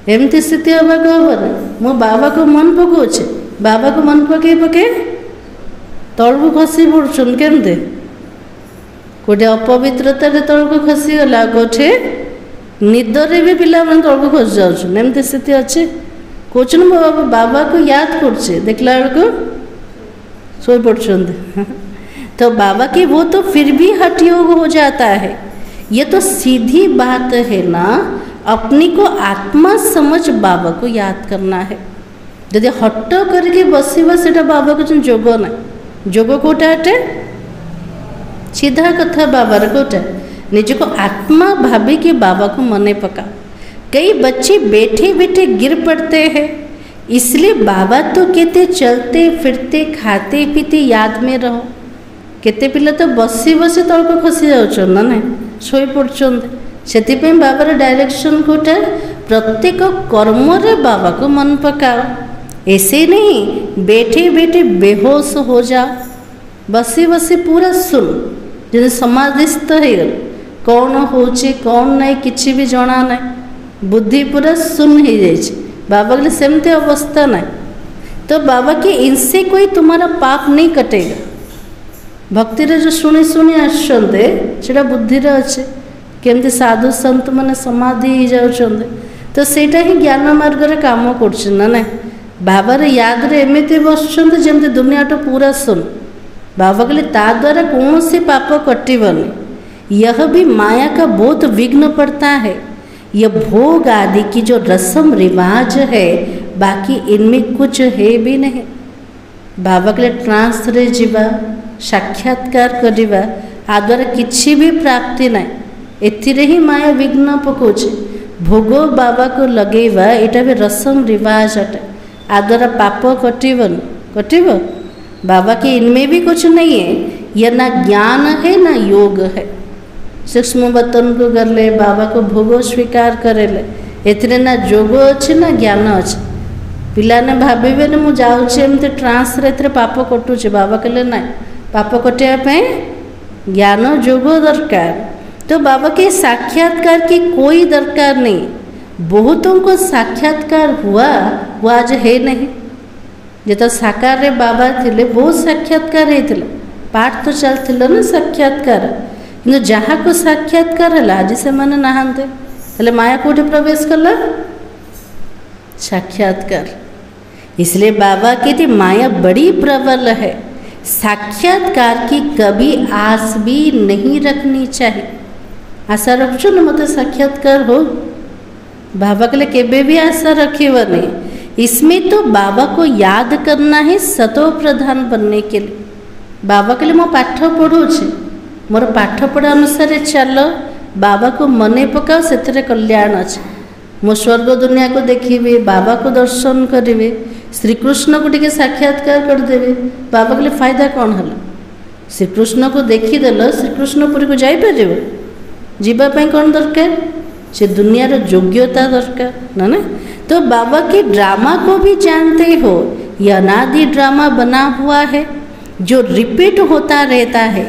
एमती स्थिति हवा को हम मो बाबा को मन पकाऊे, बाबा को मन पके पके तल को खसी पड़ुन केमते गोटे अपवित्रता तल को खसीगला, गोटे निदरे भी पिला मन तल को खसी जाऊन। एमती स्थिति अच्छे कौन मो बाबा को याद करे, देखला बेलू सो पड़ुं। तो बाबा की वो तो फिर भी हठ योग हो जाता है। ये तो सीधी बात है ना, अपनी को आत्मा समझ बाबा को याद करना है। यदि हट करके बसवा से बाबा को जोग ना, जोग कोटा अटे सीधा कथा बाबार कोटा। निज को आत्मा भाभी कि बाबा को मने पका। कई बच्चे बैठे बैठे गिर पड़ते हैं, इसलिए बाबा तो कहते चलते फिरते खाते पीते याद में रहो। केते पिला तो बसी बसी तलक खसी जाउछन ना ना सोई पड़छन, सेतिपे बाबार डायरेक्शन कोटा प्रत्येक कर्म रे बाबा को मन पकाओ। ऐसे नहीं बैठे बैठे बेहोश हो जाओ, बसी बसी पूरा सुन जैसे समाधिस्थ हो गल, कौन होचे कौन नहीं किसी भी जना नहीं, बुद्धि पूरा सुन ही जाइए। बाबा के सेमती अवस्था नहीं, तो बाबा के इनसे कोई तुम्हारा पाप नहीं कटेगा। भक्ति रे जो शुणी शुणी आसुंदे सेटा बुद्धि रे अच्छे, केमती साधु संत मैंने समाधि हो जाउछंदे, तो सेटा ही ज्ञान मार्ग रे काम करछ ना ना। बाबा रे याद रे एमिति बसछंदे जेमती दुनिया तो पूरा सुन। बाबा कहले ता द्वारा कौन से पाप कटिबनी, यह भी माया का बहुत विघ्न पड़ता है। यह भोग आदि की जो रस्म रिवाज है, बाकी इनमें कुछ है भी नहीं। बाबा कहले ट्रांस रे जीवा, साक्षात्कार करिबा, आ द्वारा किछि भी प्राप्ति नहीं। एथिरे ही माया विघ्न पकोचे। भोग बाबा को लगेवा एटा भी रस्म रिवाज अटे, आ द्वारा पाप कटिबन कटिब। बाबा के इनमें भी कुछ नहीं है। यह ना ज्ञान है ना योग है। सूक्ष्म बतन को कर ले, बाबा को भोग स्वीकार करे ले, एथिरे ना जोग अच्छे ना ज्ञान अच्छे। पिलाने भावे ना मुझे एमती ट्रांस रे पाप कटुचे, बाबा कहले ना पाप कटिया ज्ञान जोग दरकार। तो बाबा के साक्षात्कार की कोई दरकार नहीं। बहुतों को साक्षात्कार हुआ, वो आज है नहीं। जो तो साकार रे बाबा थिले बहुत साक्षात्कार होता, पाठ तो चलता ना साक्षात्कार, कि जहाँ को साक्षात्कार है आज से मैंने नहांते तेल माया कोठे प्रवेश कला साक्षात्कार। इसलिए बाबा कहते माया बड़ी प्रबल है, साक्षात्कार की कभी आस भी नहीं रखनी चाहिए। आशा रखो ना मत साक्षात्कार हो, बाबा के लिए केबे भी आशा रखे नहीं। इसमें तो बाबा को याद करना है सतो प्रधान बनने के लिए। बाबा के लिए मो पाठ पढ़ुचे, मोर पाठ पढ़ा अनुसार चल, बाबा को मने पकाओ, से कल्याण अच्छे। मो स्वर्ग दुनिया को देखिए, बाबा को दर्शन करेंगे, श्रीकृष्ण को टिके साक्षात्कार करदेवे, बाबा के लिए फायदा कौन है? श्रीकृष्ण को देखीदेल श्रीकृष्णपुरी को जापर जीवाई कौन दरकार? से दुनियार योग्यता दरकार ना ना। तो बाबा के ड्रामा को भी जानते हो, यह अनादि ड्रामा बना हुआ है जो रिपीट होता रहता है,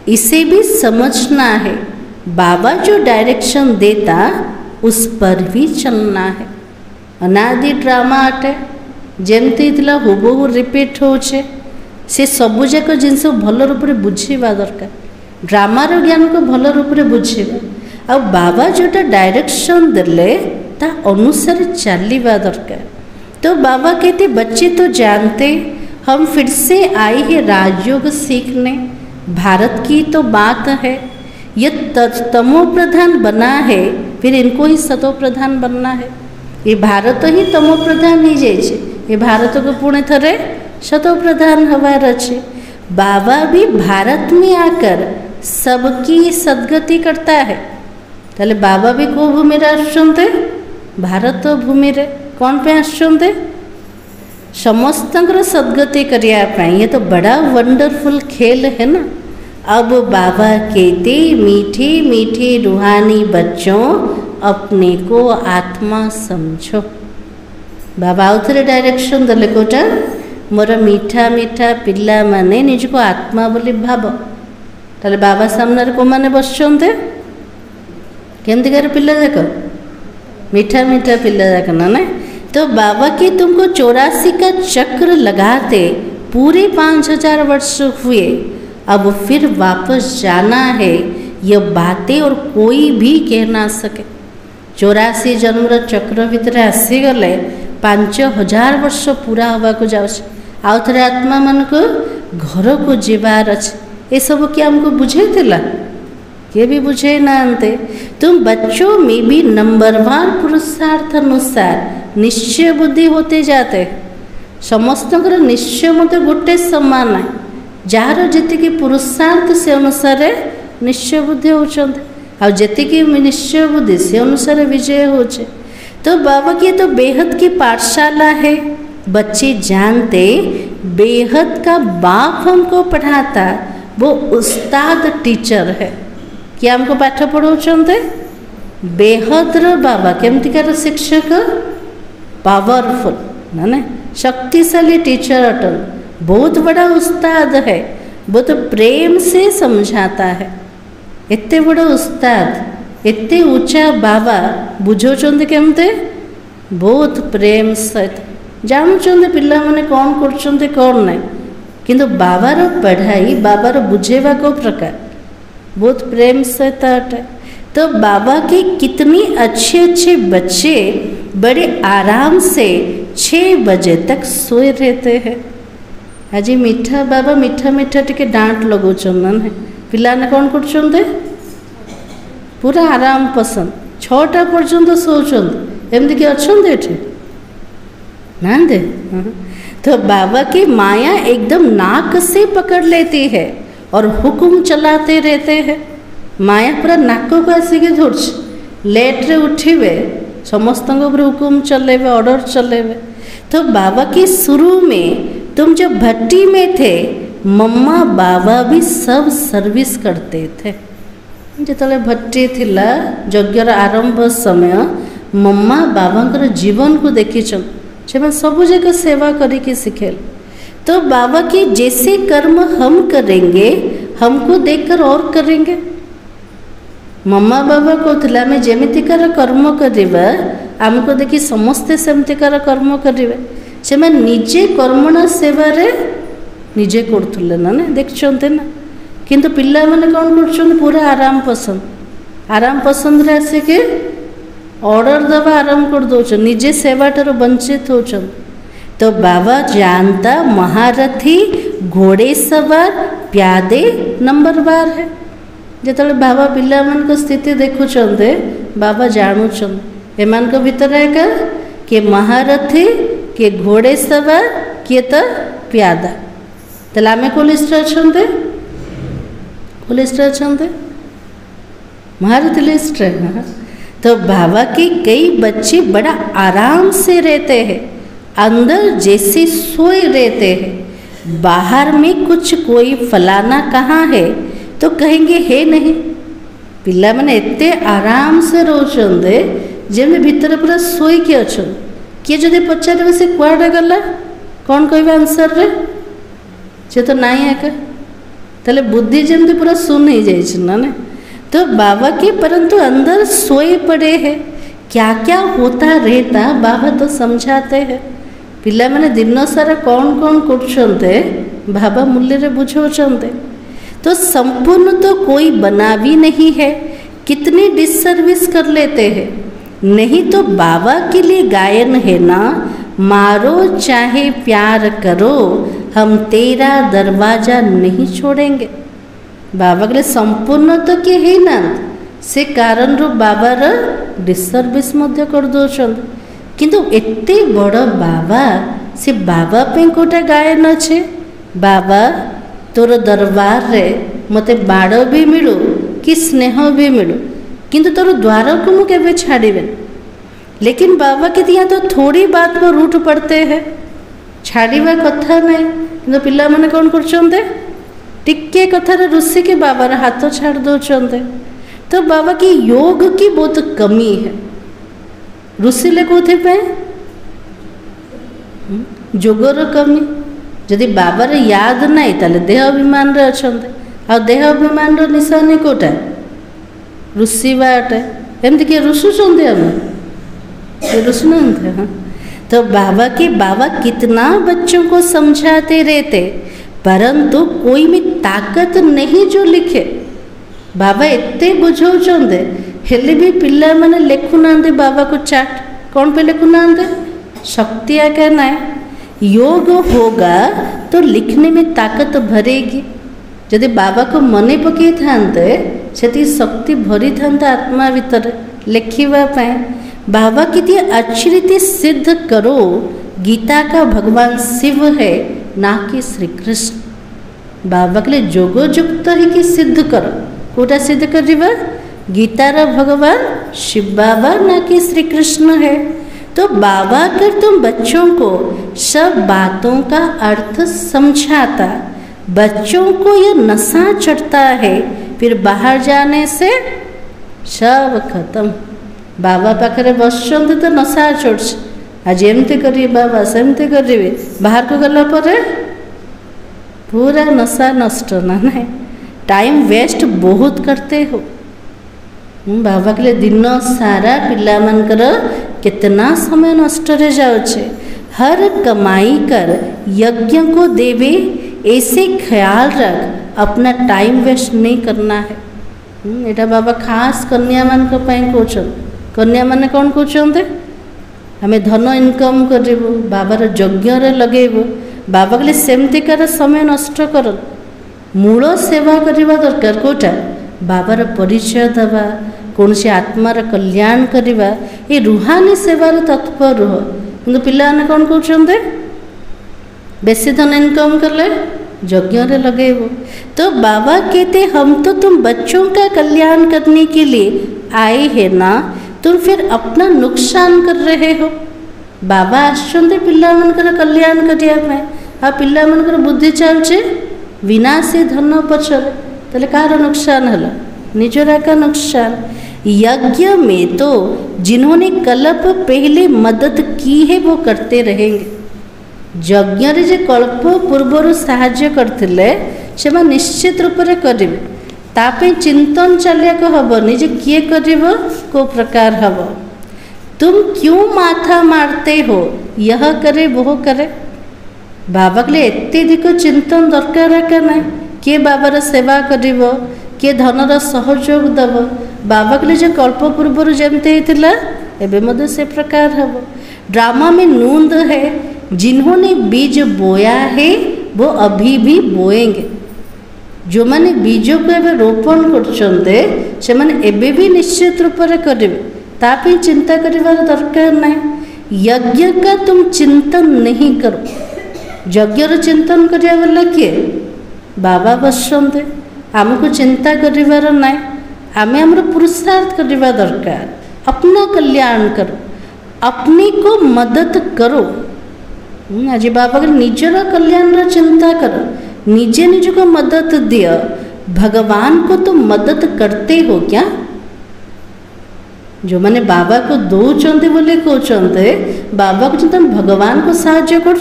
इसे भी समझना है। बाबा जो डायरेक्शन देता उस पर भी चलना है। अनादि ड्रामा अटे, जमती हुबहू रिपीट होचे, से सबुजाक जिनस भल रूप से बुझा दरकार। ड्रामार ज्ञान को भल रूप से बुझा, आ बाबा जोटा डायरेक्शन देले ता अनुसार चलवा दरकार। तो बाबा कहते बच्चे तो जानते, हम फिर से आए हैं राजयोग सीखने। भारत की तो बात है, ये तमो प्रधान बना है, फिर इनको ही सतो प्रधान बनना है। ये भारत ही तमो प्रधान ही जाइए, ये भारत को पुणे थरे सतो प्रधान हवार अच्छे। बाबा भी भारत में आकर सबकी सदगति करता है। ताले बाबा भी को भूमि आसुंते, भारत भूमि रे कौन पे आसुंते? समस्त सदगति करने। ये तो बड़ा वंडरफुल खेल है ना। अब बाबा कहते मीठे मीठे रूहानी बच्चों अपने को आत्मा समझो। बाबा आउ थे डायरेक्शन देले कोटा, मोर मीठा मीठा पिला माने निज को आत्मा बोली भाव। ताले बाबा सामने को माने बसचंते केमतिकार पिला जाक मीठा मीठा पिला जाक ना ना। तो बाबा की तुमको 84 का चक्र लगाते पूरे 5000 वर्ष हुए, अब फिर वापस जाना है। यह बातें और कोई भी कह ना सके। 84 जन्म चक्र भितर आसीगले 5000 वर्ष पूरा हवा को जाऊँ। आउ थे आत्मा मन को घर को जीवार अच्छे। ये सब क्या हमको बुझे थिला? ये भी बुझे ना अंते। तुम बच्चों में भी नंबरवार पुरुषार्थ अनुसार निश्चय बुद्धि होते जाते। समस्त निश्चय मत गोटे समान है, जार जी पुरुषार्थ से अनुसार निश्चय बुद्धि होती, आ जी निश्चय बुद्धि से अनुसार विजय होचे। तो बाबा की तो बेहद की पाठशाला है। बच्चे जानते बेहद का बाप हमको पढ़ाता, वो उस्ताद टीचर है। क्या हमको पाठ पढ़ाउछन्ते? बेहद्र बाबा केमतिकार शिक्षक, पावरफुल ना शक्तिशाली टीचर अटल, बहुत बड़ा उस्ताद है, बहुत प्रेम से समझाता है। एते बड़ा उस्ताद, एते ऊंचा बाबा बुझाउछन्ते केमते? बहुत प्रेम सहित जानुछन्ते पिला माने कौन करछन्ते कौन नहीं, किंतु बाबार पढ़ाई बाबार बुझेवा को प्रकार बहुत प्रेम सहित अटे। तो बाबा के कितनी अच्छे अच्छे बच्चे बड़े आराम से 6 बजे तक सोए रहते हैं। आज मीठा बाबा मीठा मीठा टिके डांट लगाउछन पिला ने कौन करछन्ते? पूरा आराम पसंद 6टा पर्यंत सोचन्ते। एमती कि अच्छे एठे ना दे। तो बाबा की माया एकदम नाक से पकड़ लेती है और हुक्म चलाते रहते हैं। माया पूरा नाक को आसिक धरछ, लेट रे उठिबे, समस्त हुक्म चलेबे, ऑर्डर चलेबे। तो बाबा के शुरू में तुम जब भट्टी में थे, मम्मा बाबा भी सब सर्विस करते थे। जिते भट्टी थिला यज्ञर आरंभ समय मम्मा बाबा जीवन को देखीछन, से सब जगह सेवा करके सिखेल। तो बाबा के जैसे कर्म हम करेंगे, हमको देखकर और करेंगे। मम्मा बाबा कहते आम जमीतिकार कर्म करवा, आमको देखी समस्ते सेमतिकार कर्म करेंगे। से निजे कर्मणा सेवारे निजे करथुले ना देखते ना। किंतु पिला माने कौन कर पूरा आराम पसंद, आराम पसंद रे आसिके ऑर्डर दबा आरंभ कर दो, निजे सेवाटर वंचित हो। तो बाबा जानता महारथी घोड़े सवार प्यादे नंबर बार है। जिते बाबा पिला मान स्थिति देखुंते बाबा जानून एमान भितर एका किए महारथी, किए घोड़े सवार, किए तो प्यादा। तेल आम को लिस्ट अच्छा को लिस्ट अच्छा महारथी लिस्ट है। तो बाबा के कई बच्चे बड़ा आराम से रहते हैं, अंदर जैसे सोए रहते हैं। बाहर में कुछ कोई फलाना कहाँ है तो कहेंगे है नहीं। पिला माने एते आराम से रोचंदे जेमे भीतर पूरा सोई के अछन। किए जदि पचारे से कुआडे गला कौन कहबे आंसर रे? से तो नाई एका तले बुद्धि जमती पूरा सुन ही जाइछ ना ने। तो बाबा के परंतु अंदर सोए पड़े हैं, क्या क्या होता रहता बाबा तो समझाते हैं। पिला माने दिन सारा कौन कौन करछन्ते बाबा मूल्य रे बुझाउछन्ते। तो संपूर्ण तो कोई बना भी नहीं है, कितनी डिससर्विस कर लेते हैं। नहीं तो बाबा के लिए गायन है ना, मारो चाहे प्यार करो, हम तेरा दरवाजा नहीं छोड़ेंगे। बाबा के संपूर्ण तो किए है ना, से कारण रो बाबार डिससर्विस मध्य कर दौरान। किंतु एते बड़ बाबा से बाबा पे कोटा गायन अच्छे, बाबा तोर दरबार रे मते बाड़ भी मिलू कि स्नेह भी मिलू, किंतु तोर द्वार को मु केबे छाड़ीबे। लेकिन बाबा के दिया तो थोड़ी बात पर रूठ पड़ते हैं, छाड़ीबा कथा नहीं। किंतु पिला माने कौन करछन्ते टिके कथार ऋषि के बाबार हाथ छाड़ दौरान। तो बाबा की योग की बहुत कमी है। ऋषि ले कौन जोगर कमी। जदि बाबार याद नहीं ताले देह अभिमान रे अछन्ते। आ देह अभिमान रो निशानी कोटा ऋषि बाटे। एमती किए रुषुचंते हम रुषुनते। हाँ तो बाबा के बाबा कितना बच्चों को समझाते रहते, परंतु कोई में ताकत नहीं जो लिखे। बाबा एते बुझाउछन्ते हेले भी पिला माने लेखुना बाबा को चाट कौन पे लेखुना शक्ति आके ना। योग होगा तो लिखने में ताकत भरेगी। यदि बाबा को मने पकई थांते से शक्ति भरी था आत्मा भीतर लिखिबा पाए। बाबा की दिए अच्छी रीति सिद्ध करो, गीता का भगवान शिव है ना कि श्री कृष्ण। बाबा के लिए जोगयुक्त है कि सिद्ध करो। कोटा सिद्ध कर गीतार भगवान शिव बाबा ना कि श्री कृष्ण है। तो बाबा अगर तुम बच्चों को सब बातों का अर्थ समझाता, बच्चों को ये नशा चढ़ता है, फिर बाहर जाने से सब खत्म। बाबा पाखे बसुँच तो नशा चढ़, आज एमती करिए बाबा सेमती करिए, बाहर को गला परे पूरा नशा नष्ट ना नहीं, टाइम वेस्ट बहुत करते हो। बाबा के लिए दिन सारा पिला मानकर कितना समय नष्ट रह जाउछे। हर कमाई कर यज्ञ को देवे, ऐसे ख्याल रख, अपना टाइम वेस्ट नहीं करना है। एटा बाबा खास कन्या मान कहते, कन्या माने कौन कहते, आम धन इनकम करूँ, बाबार यज्ञ लगेबू, बाबा के सेमतिकार समय नष्ट कर, मूल सेवा करवा दरकार। कोटा बाबार परिचय दवा, कौन से आत्मार कल्याण करवा, ये रुहानी सेवार तत्पर रुह। कि पिलाने कौन कहते, बेसी धन इनकम कले यज्ञ लगेबू। तो बाबा कहते हम तो तुम बच्चों का कल्याण करने के लिए आए हैं ना, तुम फिर अपना नुकसान कर रहे हो। बाबा आसुँच पिला मानकर कल्याण करने, आ पिला मानकर बुद्धि चलचे विनाशी धन पछरे, ताले कार नुकसान हला, निजरा का नुकसान। यज्ञ में तो जिन्होंने कल्प पहले मदद की है वो करते रहेंगे। यज्ञ रे जे कल्प पूर्वर साहाय्य करथिले से निश्चित रूप से करेंगे। तापे चिंतन चलिया हबनी जे किए करिवो को प्रकार हब। तुम क्यों माथा मारते हो, यह करे वो करे। बाबा के लिए अत्यधिक चिंतन दरकार है ना, किए बाबार सेवा करिवो, किए धनर सहयोग दब। बाबा के लिए जो कल्प पूर्वर जमती होता एवं मध्य से प्रकार हम। ड्रामा में नूंद है, जिन्होंने बीज बोया है वो अभी भी बोएंगे। जो मैंने बीजों को एवं रोपण करते से एबे भी निश्चित रूप से करेंगे, तापी चिंता करिवार दरकार नहीं। यज्ञ का तुम चिंतन नहीं करो, यज्ञर चिंतन करिया वाला किए बाबा बसुँच। आमको चिंता करिवार नहीं, आमे हमर पुरुषार्थ करवा दरकार। अपना कल्याण करो, अपनी को मदद करो। आज बाबा के निजर कल्याण चिंता करो, निजे निज को मदद दियो। भगवान को तुम मदद करते हो क्या? जो मैंने बाबा को दौरान बोले कहते, बाबा को तुम भगवान को साहाय्य कर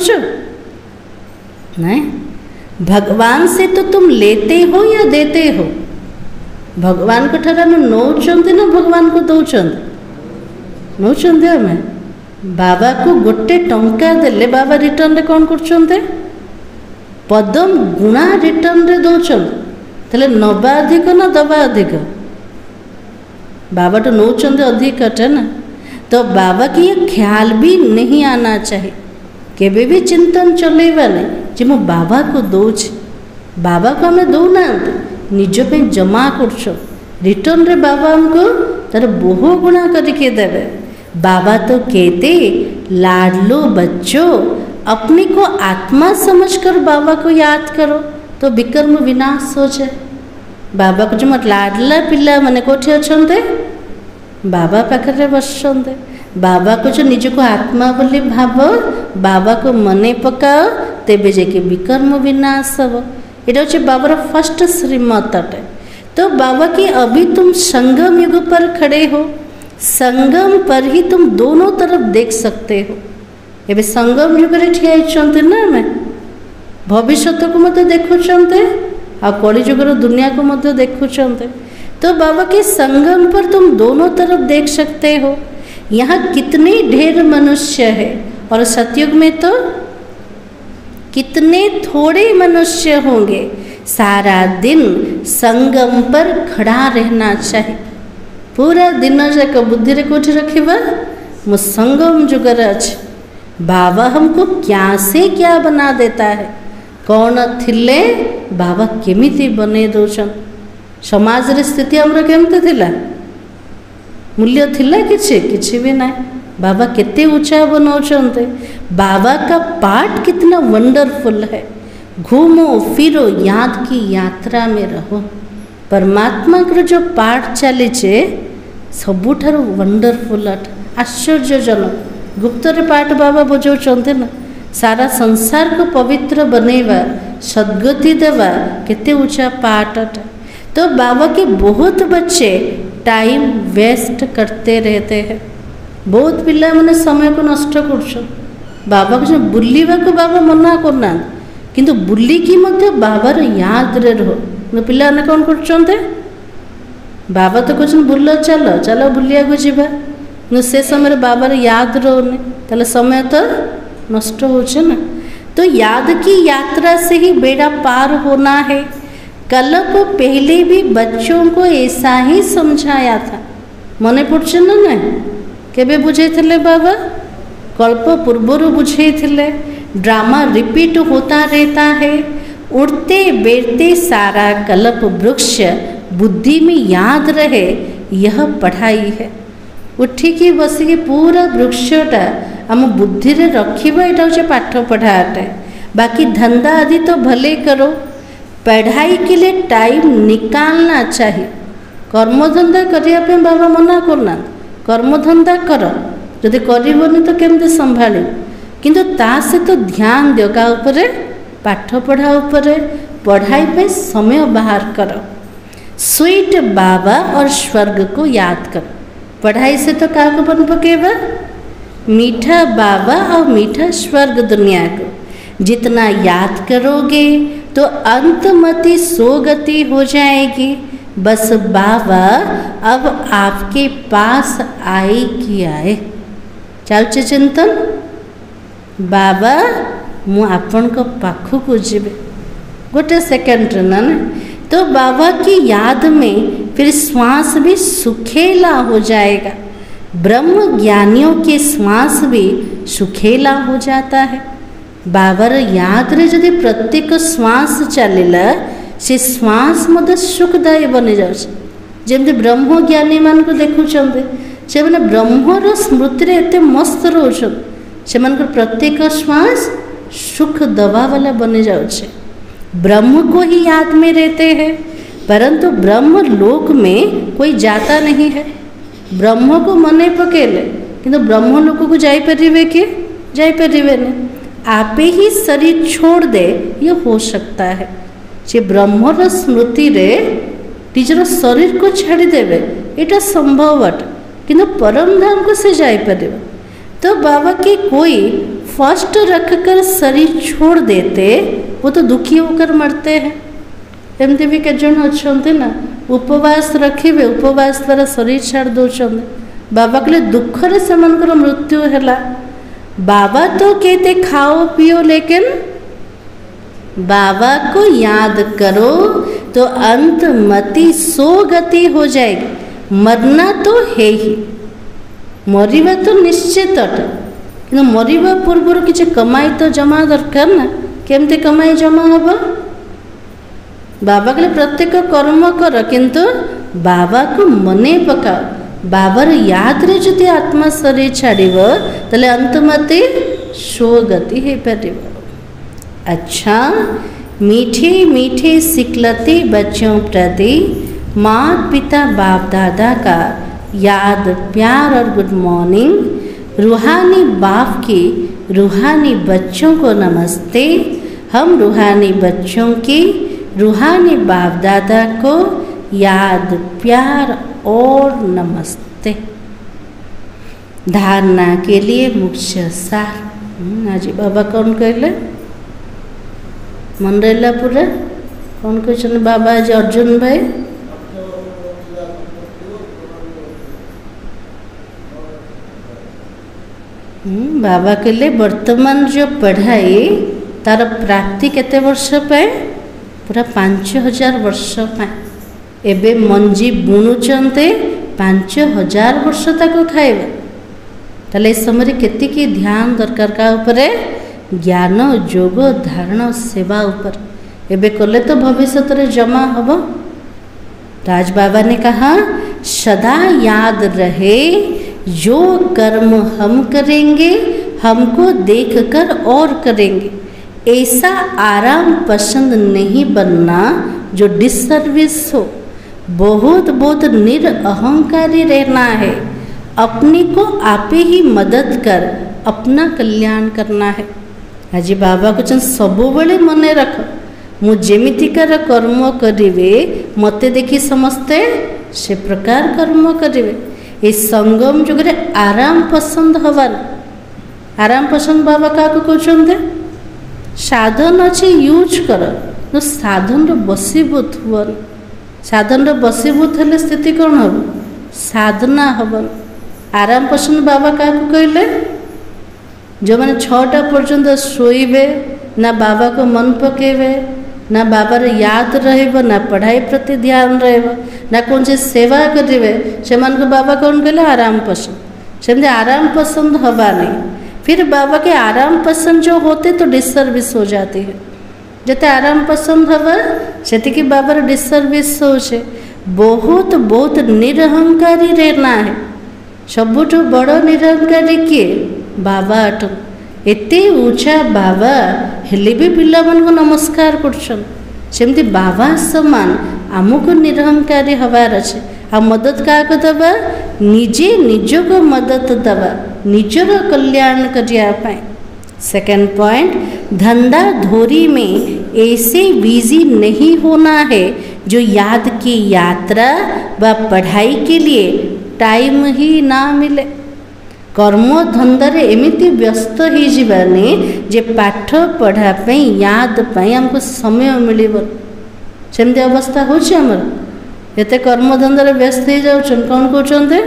नहीं, भगवान से तो तुम लेते हो या देते हो। भगवान को ठार नौचंती ना भगवान को दौरान नौचंती। आम बाबा को गोटे टंका देले बाबा रिटर्न रे कौन करछंते, पदम गुणा रिटर्न रे दौरान। ताले नबा अधिक ना दबा अधिक, बाबा तो नौचंते अधिक ना। तो बाबा की ये ख्याल भी नहीं आना चाहिए, केबे भी चिंतन चलेबा नहीं जे मो बाबा को दौच। बाबा को आम दौना निज पे जमा कर, रिटर्न रे बाबा हमको तार बहु गुणा करके देवे। बाबा तो कहते लाडलो बच्चों, अपने को आत्मा समझकर बाबा को याद करो तो विकर्म विनाश हो जाए। बाबा को जो मत लाडला पिला मैंने कोठी अच्छे बाबा पाखे बसुँच। बाबा को जो निज को आत्मा बोली भाव, बाबा को मने पकाओ, तेबे जाके विकर्म विनाश हम। ये हूँ बाबार फर्स्ट श्रीमत अटे। तो बाबा की अभी तुम संगम युग पर खड़े हो, संगम पर ही तुम दोनों तरफ देख सकते हो। ये संगम युग रे ठिया होइछन्ते ना, मैं भविष्य को मत देखुछन्ते आ कली जुगर दुनिया को मत देखुछन्ते। तो बाबा के संगम पर तुम दोनों तरफ देख सकते हो। यहाँ कितने ढेर मनुष्य है और सतयुग में तो कितने थोड़े मनुष्य होंगे। सारा दिन संगम पर खड़ा रहना चाहिए। पूरा दिन जाक बुद्धि रे कोठी रखिबा मो संगम जुगर अछि। बाबा हमको क्या से क्या बना देता है, कौन थिले बाबा केमिति बने दौछन। समाज रे स्थिति हमर केमते थिला, मूल्य थिला किछि भी ना। बाबा कितने ऊंचा बनाते, बाबा का पाठ कितना वंडरफुल है। घूमो फिरो याद की यात्रा में रहो। परमात्मा का जो पाठ चले सबुठार वंडरफुल अट आश्चर्यजनक गुप्तर पाठ बाबा बजाउछन्ते ना सारा संसार को पवित्र बनेवा सद्गति देवा केते ऊंचा पाठ अट। तो बाबा के बहुत बच्चे टाइम वेस्ट करते रहते हैं। बहुत पिला माने समय को नष्ट कर बाबा को बुलवा को बाबा मना करना किंतु बुलिकी बाबार याद रे रहो पिला ने कौन कर बाबा तो कहते बुल चलो चलो बुलिया को जीवा से समय बाबार याद रोने ताले समय तो नष्ट होचे ना। तो याद की यात्रा से ही बेड़ा पार होना है। कल्प पहले भी बच्चों को ऐसा ही समझाया था मने पड़छे ना ना केबे बुझे बाबा कल्प पूर्वर बुझे ड्रामा रिपीट होता रहता है। उड़ते बैठते सारा कल्प वृक्ष बुद्धि में याद रहे यह पढ़ाई है। उठिकी बसिकी पूरा वृक्षटा आम बुद्धि रे रखिबा एटा होचे पाठ पढ़ाटे। बाकी धंधा आदि तो भले करो पढ़ाई के लिए टाइम निकालना चाहिए। कर्मधंदा करिया पे बाबा मना करना कर्मधंदा कर जदि करबनी तो केमते संभाल किंतु ता से तो ध्यान दियो का ऊपर पाठ पढ़ा ऊपर पढ़ाई पे समय बाहर करो। स्वीट बाबा और स्वर्ग को याद करो। पढ़ाई से तो क्या बन पकेगा मीठा बाबा और मीठा स्वर्ग दुनिया को जितना याद करोगे तो अंतमति सोगति हो जाएगी। बस बाबा अब आपके पास आए कि आए चलचे चिंतन बाबा मु आपण को पाखु को जीवे गोटे सेकेंड ना तो बाबा की याद में फिर श्वास भी सुखेला हो जाएगा। ब्रह्म ज्ञानियों के श्वास भी सुखेला हो जाता है। बाबार याद रे जदि प्रत्येक श्वास चलेला से श्वास मत सुखदायी बनी जाउछ। जेमति ब्रह्म ज्ञानी मान को देखुछन्ते से माने ब्रह्मर स्मृति रे एते मस्त रहउछन से मानकर प्रत्येक श्वास सुख दवा वाला बनी जाउछे। ब्रह्म को ही याद में रहते हैं परंतु ब्रह्म लोक में कोई जाता नहीं है। ब्रह्म को मने पकेले किंतु ब्रह्म लोक को जाई परिवे के जाई परिवे ने आपे ही शरीर छोड़ दे ये हो सकता है। से ब्रह्मर स्मृति रे निजर शरीर को छाड़ी देवे एटा संभव अट किंतु परम धाम को से जाई परिवे। तो बाबा के कोई फर्स्ट रखकर शरीर छोड़ देते वो तो दुखी होकर मरते हैं। एमती भी केजन अच्छे ना उपवास रखे उपवास द्वारा शरीर छाड़ दौरान बाबा के लिए दुख रे से मृत्यु है। बाबा तो कहते खाओ पियो लेकिन बाबा को याद करो तो अंत मति सो गति हो जाएगी। मरना तो है ही मरिबा तो निश्चित अट कि मरिबा पूर्व किसी कमाई तो जमा दरकार ना केमती कमाई जमा हम बाबा के प्रत्येक कर्म कर किंतु बाबा को मने पकाओ। बाबार याद रे जदि आत्मा शरीर छाड़ब ताले अंतमति स्वगति हो पार। अच्छा मीठे मीठे सिकलते बच्चों प्रति माता पिता बाप दादा का याद प्यार और गुड मॉर्निंग। रूहानी बाप की रूहानी बच्चों को नमस्ते। हम रूहानी बच्चों की रूहानी बाप दादा को याद प्यार और नमस्ते। धारणा के लिए मुख्य सार आज बाबा कौन कहले मन रहा पूरा कौन कहते बाबा आज अर्जुन भाई बाबा कहले वर्तमान जो पढ़ाई तार प्राप्ति केते वर्ष पे पूरा 5000 वर्ष पे एबे मंजी बुणुचंते 5000 वर्ष तक खाइबा ताले समय केती की ध्यान दरकार का ऊपर ज्ञान योग धारण सेवा ऊपर एबे कले तो भविष्य रे जमा हब। राज बाबा ने कहा सदा याद रहे जो कर्म हम करेंगे हमको देखकर और करेंगे। ऐसा आराम पसंद नहीं बनना जो डिसर्विस हो। बहुत बहुत निरअहंकारी रहना है। अपने को आप ही मदद कर अपना कल्याण करना है। आज बाबा कहते सबु बेले मन रख मु जेमितिकार कर्म करिवे मते देखी समस्ते से प्रकार कर्म करिवे। ये संगम जुगे आराम पसंद हवार। आराम पसंद बाबा क्या कहते साधन अच्छे यूज कर तो साधन बसीभूत हुआ। साधन बसीभूत हेले स्थिति कौन हम साधना हबन। आराम पसंद बाबा क्या कहले जो मैंने 6टा पर्यंत शोइबे ना बाबा को मन पकेबे ना बाबार याद रहिबो ना पढ़ाई प्रति ध्यान रहिबो ना कौन से सेवा करेंगे से मन को बाबा कौन कहले आराम पसंद। सेमती आराम पसंद हवा नहीं। फिर बाबा के आराम पसंद जो होते तो डिसर्विस हो जाती है। जते आराम पसंद हवा से बाबार डिसर्विस होचे। बहुत बहुत निरहंकारी रहना है। सबुठ बड़ निरहंकारी किए बाबा अटन। एते ऊंचा बाबा हेले भी पिला मन को नमस्कार करमती बाबा समान आमको निरहंकारी हबार अच्छे। आ मदद क्या दबा निजे निज को मदद दबा निजर कल्याण करने। सेकेंड पॉइंट धंधा धोरी में ऐसे बिजी नहीं होना है जो याद की यात्रा व पढ़ाई के लिए टाइम ही ना मिले। कर्म धंदारे एमिति व्यस्त हो जाने जे पाठ पढ़ापी याद पाई हमको समय मिल सेमती अवस्था होमर एते कर्म धंदारे व्यस्त हो जाऊँ कौन कहते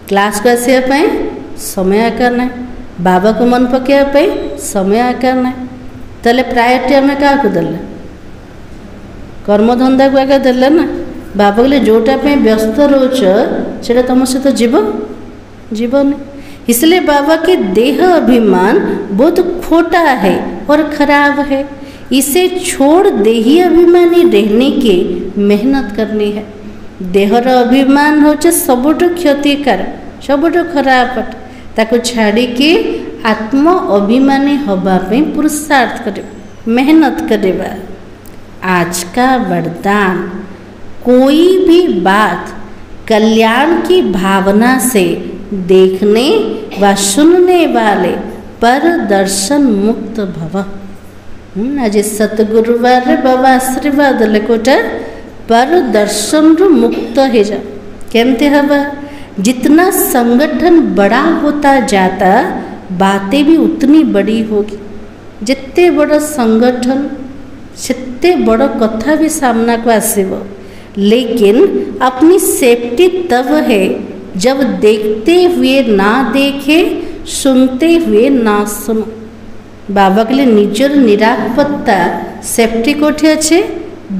क्लास को आसापी समय आकार ना बाबा को मन पकड़ापी समय आकार ना ताले प्रायोरिटी आम क्या देले कर्म धंदा को आगे देले ना। बाबा कहले जोटा पे व्यस्त रोच से तुम सहित जीवन। इसलिए बाबा के देह अभिमान बहुत खोटा है और खराब है। इसे छोड़ देही अभिमानी रहने की मेहनत करनी है। देहर अभिमान होचे सबुठ क्षतिकार सबुठ खराब पट ताको छाड़ी के आत्म अभिमानी हवा पे पुरुषार्थ करे मेहनत करेगा। आज का वरदान कोई भी बात कल्याण की भावना से देखने व सुनने वाले पर दर्शन मुक्त भव। आज सतगुरुवार बाबा आशीर्वाद लेकोटा पर दर्शन रु मुक्त हो जा केमते हवा। जितना संगठन बड़ा होता जाता बातें भी उतनी बड़ी होगी। जितने बड़ा संगठन सेते बड़ कथा भी सामना को आसीबो। लेकिन अपनी सेफ्टी तब है जब देखते हुए ना देखे सुनते हुए ना सुनो। बाबा के लिए निजर निरापत्ता सेफ्टी कोठी अच्छे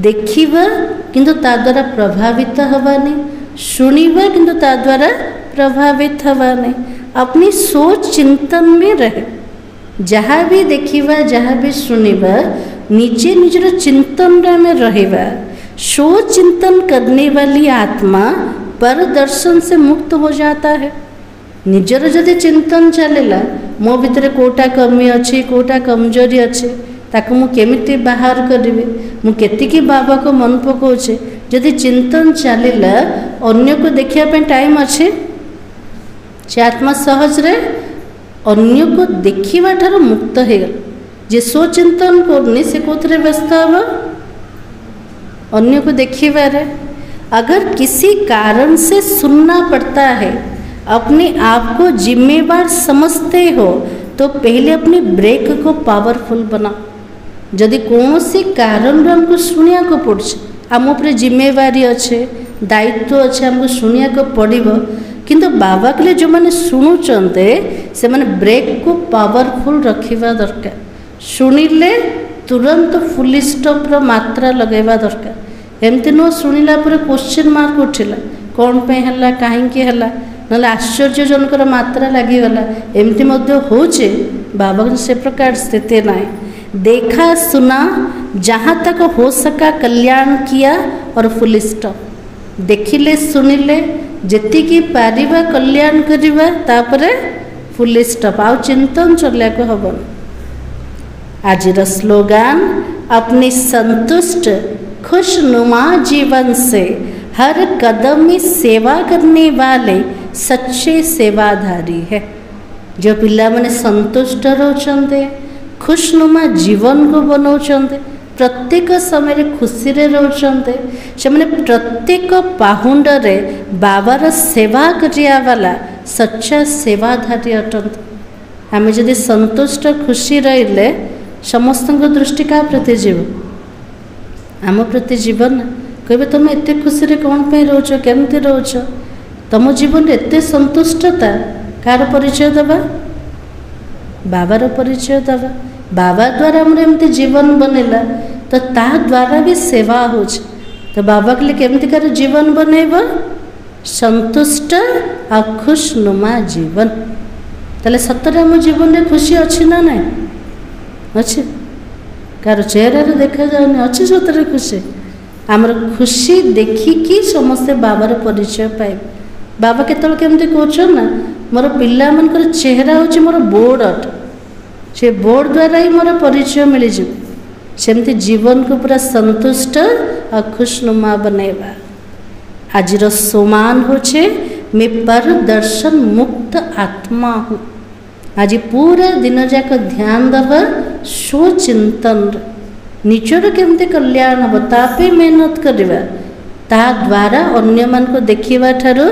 देखिबा किंतु ता द्वारा प्रभावित हवा नहीं शुणिबा किंतु ता द्वारा प्रभावित हवा नहीं। अपनी सोच चिंतन में रहे जहाँ भी देखिबा जहाँ भी शुणिबा निजे निजर चिंतन में रहेबा। सोच चिंतन करने वाली आत्मा पर दर्शन से मुक्त हो जाता है। निजर जदि चिंतन चलेला मो भितर कोटा कमी अच्छी कोटा कमजोरी अच्छे ताकू मु केमिति बाहर करिवे मु केतिकी बाबा को मन पकाउछे। जदि चिंतन चलेला अन्य को देखिया पे टाइम अच्छे से आत्मा सहज रे अन्य को देखिबा ठार मुक्त हो गल। जे सो चिंतन करनी से कोथरे व्यस्त हबो अन्य को देखिबारे। अगर किसी कारण से सुनना पड़ता है अपने आप को जिम्मेवार समझते हो तो पहले अपने ब्रेक को पावरफुल बनाओ। जदि कौन सी कारण हमको शुणिया को पड़े आम उपर जिम्मेवारी अच्छे दायित्व अच्छे हमको शुणिया को पड़ो किंतु बाबा के लिए जो मैंने शुणुचंते से मैंने ब्रेक को पावरफुल रखा दरकार। शुणिले तुरंत फुल स्टॉप मात्रा लगेवा दरकार। एमती नुह शुणिला पर क्वेश्चन मार्क उठिला कौन पे हला कहीं हला ना आश्चर्यजनक मात्रा लगिगला एमती होचे। बाबा से प्रकार स्थिति ना देखा सुना जहाँ तक हो सका कल्याण किया और फुल स्टॉप। देखिले सुनिले जेतिकी पारिबा कल्याण करिबा तापरे फुल स्टॉप आउ चिंतन चलिया को हबन। आज स्लोगान अपनी संतुष्ट खुशनुमा जीवन से हर कदम में सेवा करने वाले सच्चे सेवाधारी है। जो पिला माने संतुष्ट रोचंदे खुशनुमा जीवन को बनाउचंदे प्रत्येक समय खुशी रे रोचंदे से माने प्रत्येक पाहुंडरे बाबार सेवा करिया वाला सच्चा सेवाधारी अटंत। आम जदि संतुष्ट खुशी रहिले समस्त दृष्टि क्या प्रति जीव आम प्रति जीवन कहे तुम एत खुशी रे कौन पे रोच केमती रोच तुम जीवन एत संतुष्टता कार परिचय दबा बाबार परिचय दबा बाबा द्वारा आम एमती जीवन बनला तो ता द्वारा भी सेवा हो तो बाबा के लिए केमती कर जीवन बनैब संतुष्ट आ खुशनुमा जीवन ताले सतरे आम जीवन में खुशी अच्छी ना ना अच्छे कार चेहरा देखा जाए अच्छी सतरे खुशी आमर खुशी देखिकी समस्ते बाबार परिचय पाए बाबा केतल केमती कौन ना मोर पिला मनकर चेहरा हूँ मोर बोर्ड अट से बोर्ड द्वारा ही मोर परिचय मिल सेमती जीवन को पूरा संतुष्ट और खुशनुमा बनैबा। आज सोमान होचे मैं पर दर्शन मुक्त आत्मा हूँ। आज पूरा दिन जाक ध्यान दबा स्वचिंतन निजर केमती कल्याण हम तापे मेहनत करवा ता द्वारा अन्य मान को देखिबा ठारो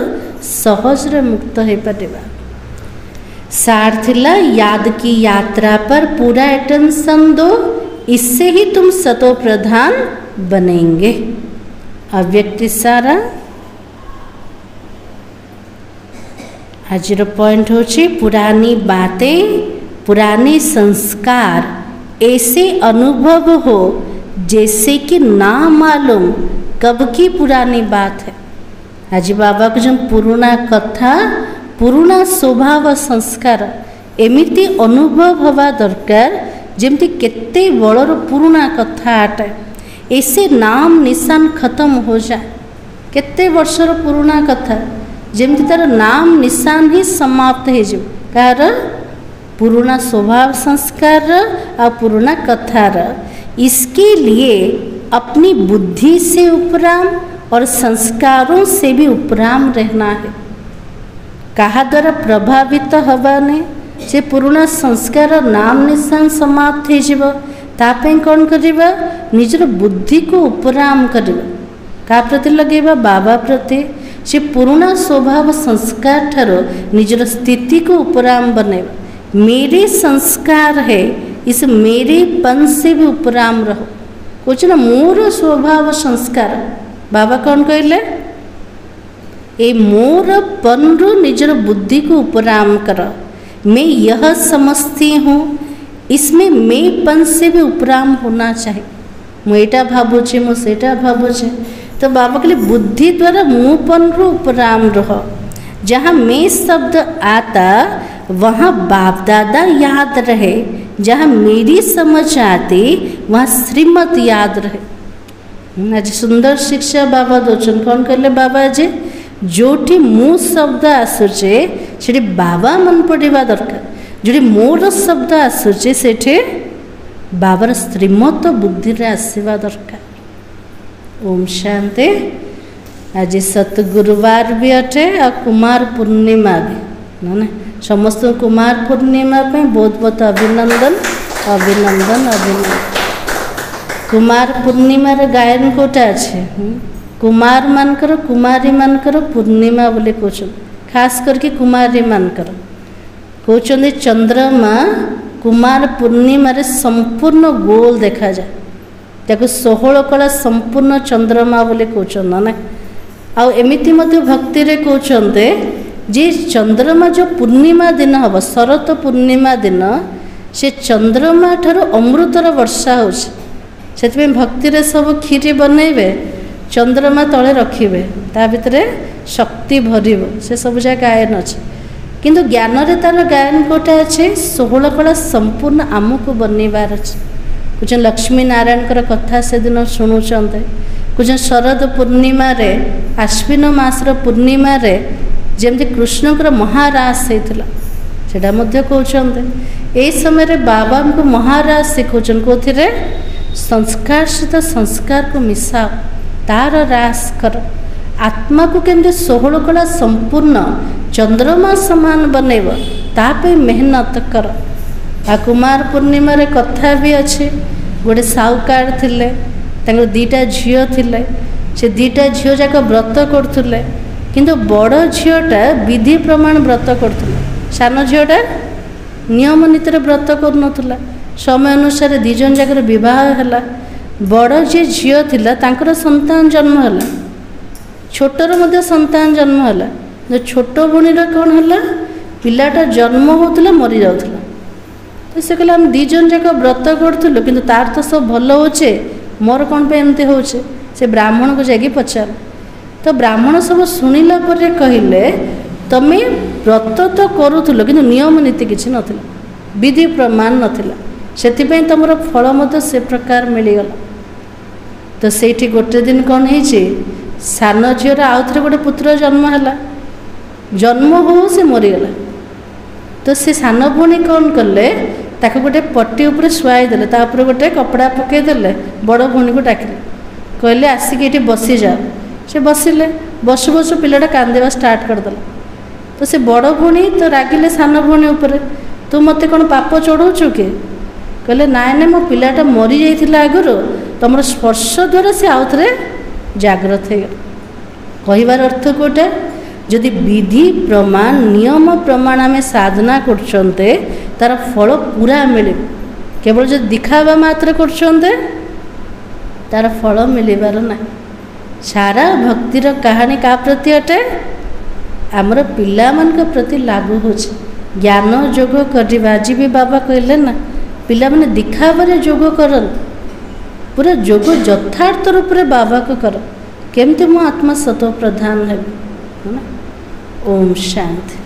सहज रे मुक्त हो पारिबा। सार थिला याद की यात्रा पर पूरा अटेंशन दो इससे ही तुम सतो प्रधान बनेंगे। अव्यक्ति सारा आज पॉइंट होची पुरानी बातें पुराने संस्कार ऐसे अनुभव हो जैसे कि ना मालूम कब की पुरानी बात है। आज बाबा को जो पुराना कथा पुराना स्वभाव संस्कार एमिति अनुभव हवा दरकार जमती केते बड़र पुराना कथा आटे ऐसे नाम निशान खत्म हो जाए केते वर्षर पुराना कथा जमती तार नाम निशान ही समाप्त हो कार पुराना स्वभाव संस्कार और पुराना कथार। इसके लिए अपनी बुद्धि से उपराम और संस्कारों से भी उपराम रहना है। कहा द्वारा प्रभावित हवा ने से पुराना संस्कार नाम निशान समाप्त हो तापे कौन करवा निजर बुद्धि को उपराम करवा का प्रति लगेगा बाबा प्रति से पुराना स्वभाव संस्कार ठारो निजर स्थिति को उपराम बनेवा। मेरे संस्कार है इस मेरे पन से भी उपराम रहो कुछ ना मोर स्वभाव संस्कार बाबा कौन कहले ए मोर पन रु निजर बुद्धि को उपराम कर मैं यह समझती हूँ इसमें मैं पन से भी उपराम होना चाहिए मुझा भावुचे मुझेटा भावुचे तो बाबा के लिए बुद्धि द्वारा मुँहपन रु उपराम रहो। जहाँ मैं शब्द आता वहाँ बाप दादा याद रहे जहाँ मेरी समझ आती वहाँ श्रीमत याद रहे। आज सुंदर शिक्षा बाबा दोचन कौन कहले बाबा जे जोठी मु शब्द आसुचे से बाबा मन पड़ा दरकार जो मोर शब्द आसुचे से बाबार श्रीमत बुद्धि रे आसवा दरकार। ओम शांति। आज सतगुरुवार भी अटे और कुमार पूर्णिमा भी ना समस्त कुमार पूर्णिमा पे बहुत बहुत अभिनंदन अभिनंदन अभिनंदन। कुमार पूर्णिमा रे गायन कोटा अच्छे कुमार मानकर कुमारी मानकर पूर्णिमा बोले कौन खास करके कुमारी मानकर कौन चंद्रमा कुमार पूर्णिमा रे संपूर्ण गोल देखा जाए ताको 16 कला संपूर्ण चंद्रमा बोले कौन ना आ एमिति मध्य भक्ति रे कहते जे चंद्रमा जो पूर्णिमा दिन हम शरत पूर्णिमा दिन से चंद्रमा ठारो अमृतर वर्षा हो भक्ति रे सब खीरी बनइबे चंद्रमा तले रखिबे ता भितरे शक्ति भरिबो से सब जा गायन अच्छे किंतु ज्ञान रे तार गायन कोटा अच्छे 16 कला संपूर्ण आमको बनइबार अच्छे कुछ लक्ष्मी नारायण कथा से दिन शुणुचंते कुछ शरद पूर्णिमा रे आश्विन मासर पूर्णिमा रे जमती कृष्णकर महारास होता से कहते ए समय रे बाबा को महारास शिखौन कौन संस्कार सहित संस्कार को मिसाओ, तार रास कर, आत्मा को केमती 16 कला संपूर्ण चंद्रमा समान बनैब तापे मेहनत कर। आ कुमार पूर्णिमा रे कथा भी अच्छे। गोटे साहुकार थिले, तांकर 2टा झियो थिले, से 2टा झियो जाक व्रत करथुले, किंतु बड़ झियोटा विधि प्रमाण व्रत करथुले, सान झियोटा नियम नीतिर व्रत करनथुला। समय अनुसार 2 जन जाकर विवाह हैला। बड़ जे झियो थिला तांकर संतान जन्म हैला, छोटर मध्य संतान जन्म हैला। जो छोट भणीर कौन हैला, पिलाटा जन्म होतला मरी जाउथला। तो से कहला हम 2 जन जाक व्रत करथुलु, किंतु तार तो सब भल होचे, मोर कौन पे एमती होचे। से ब्राह्मण को जाके पचार। तो ब्राह्मण सब शुणिला पर कहले तमे व्रत तो करूथुल, किंतु नियम नीति किछि नथिला, विधि प्रमाण नथिला, सेथिपई तुमर फल मत से प्रकार मिलीगला। तो सेठी गोटे दिन कौन है, सान झीर आउ थे गोटे पुत्र जन्म है, जन्म हो से मरीगला। तो से सान भूणी कौन कले, ताको गोटे पट्टी उपर शुआई देले, ता ऊपर गोटे कपड़ा पकईदेले, बड़ भूणी को डाकिले, कहले आसिक ये बसी जाओ। से बसिले, बसु बसु पिलाटा कांदेवा स्टार्ट करदेला। तो से बड़ भूणी तो रागिले सान भूणी उपर, तू मते कौन पाप चढ़ाऊचु कि? कहले नाई ना, मो पिलाटा मरी जाइथिला आगुरु, तुम स्पर्श द्वारा से आउ थे जागृत हो गला। कहबार अर्थ गोटे, जदि विधि प्रमाण नियम प्रमाण आम साधना करछन्ते तार फल पूरा मिले। केवल जो दिखावा मात्र करछन्ते तार फल मिलबार ना। सारा भक्तिर कहानी का प्रति अटे, आमर पिला मान प्रति लागू हो। ज्ञान जोग करवा, आज भी बाबा कहले ना, पिला माने दिखावे जोग करन, पूरा जोग यथार्थ रूप में बाबा को कर, केमती मो आत्मा सत्व प्रधान है ना। ओम शांति।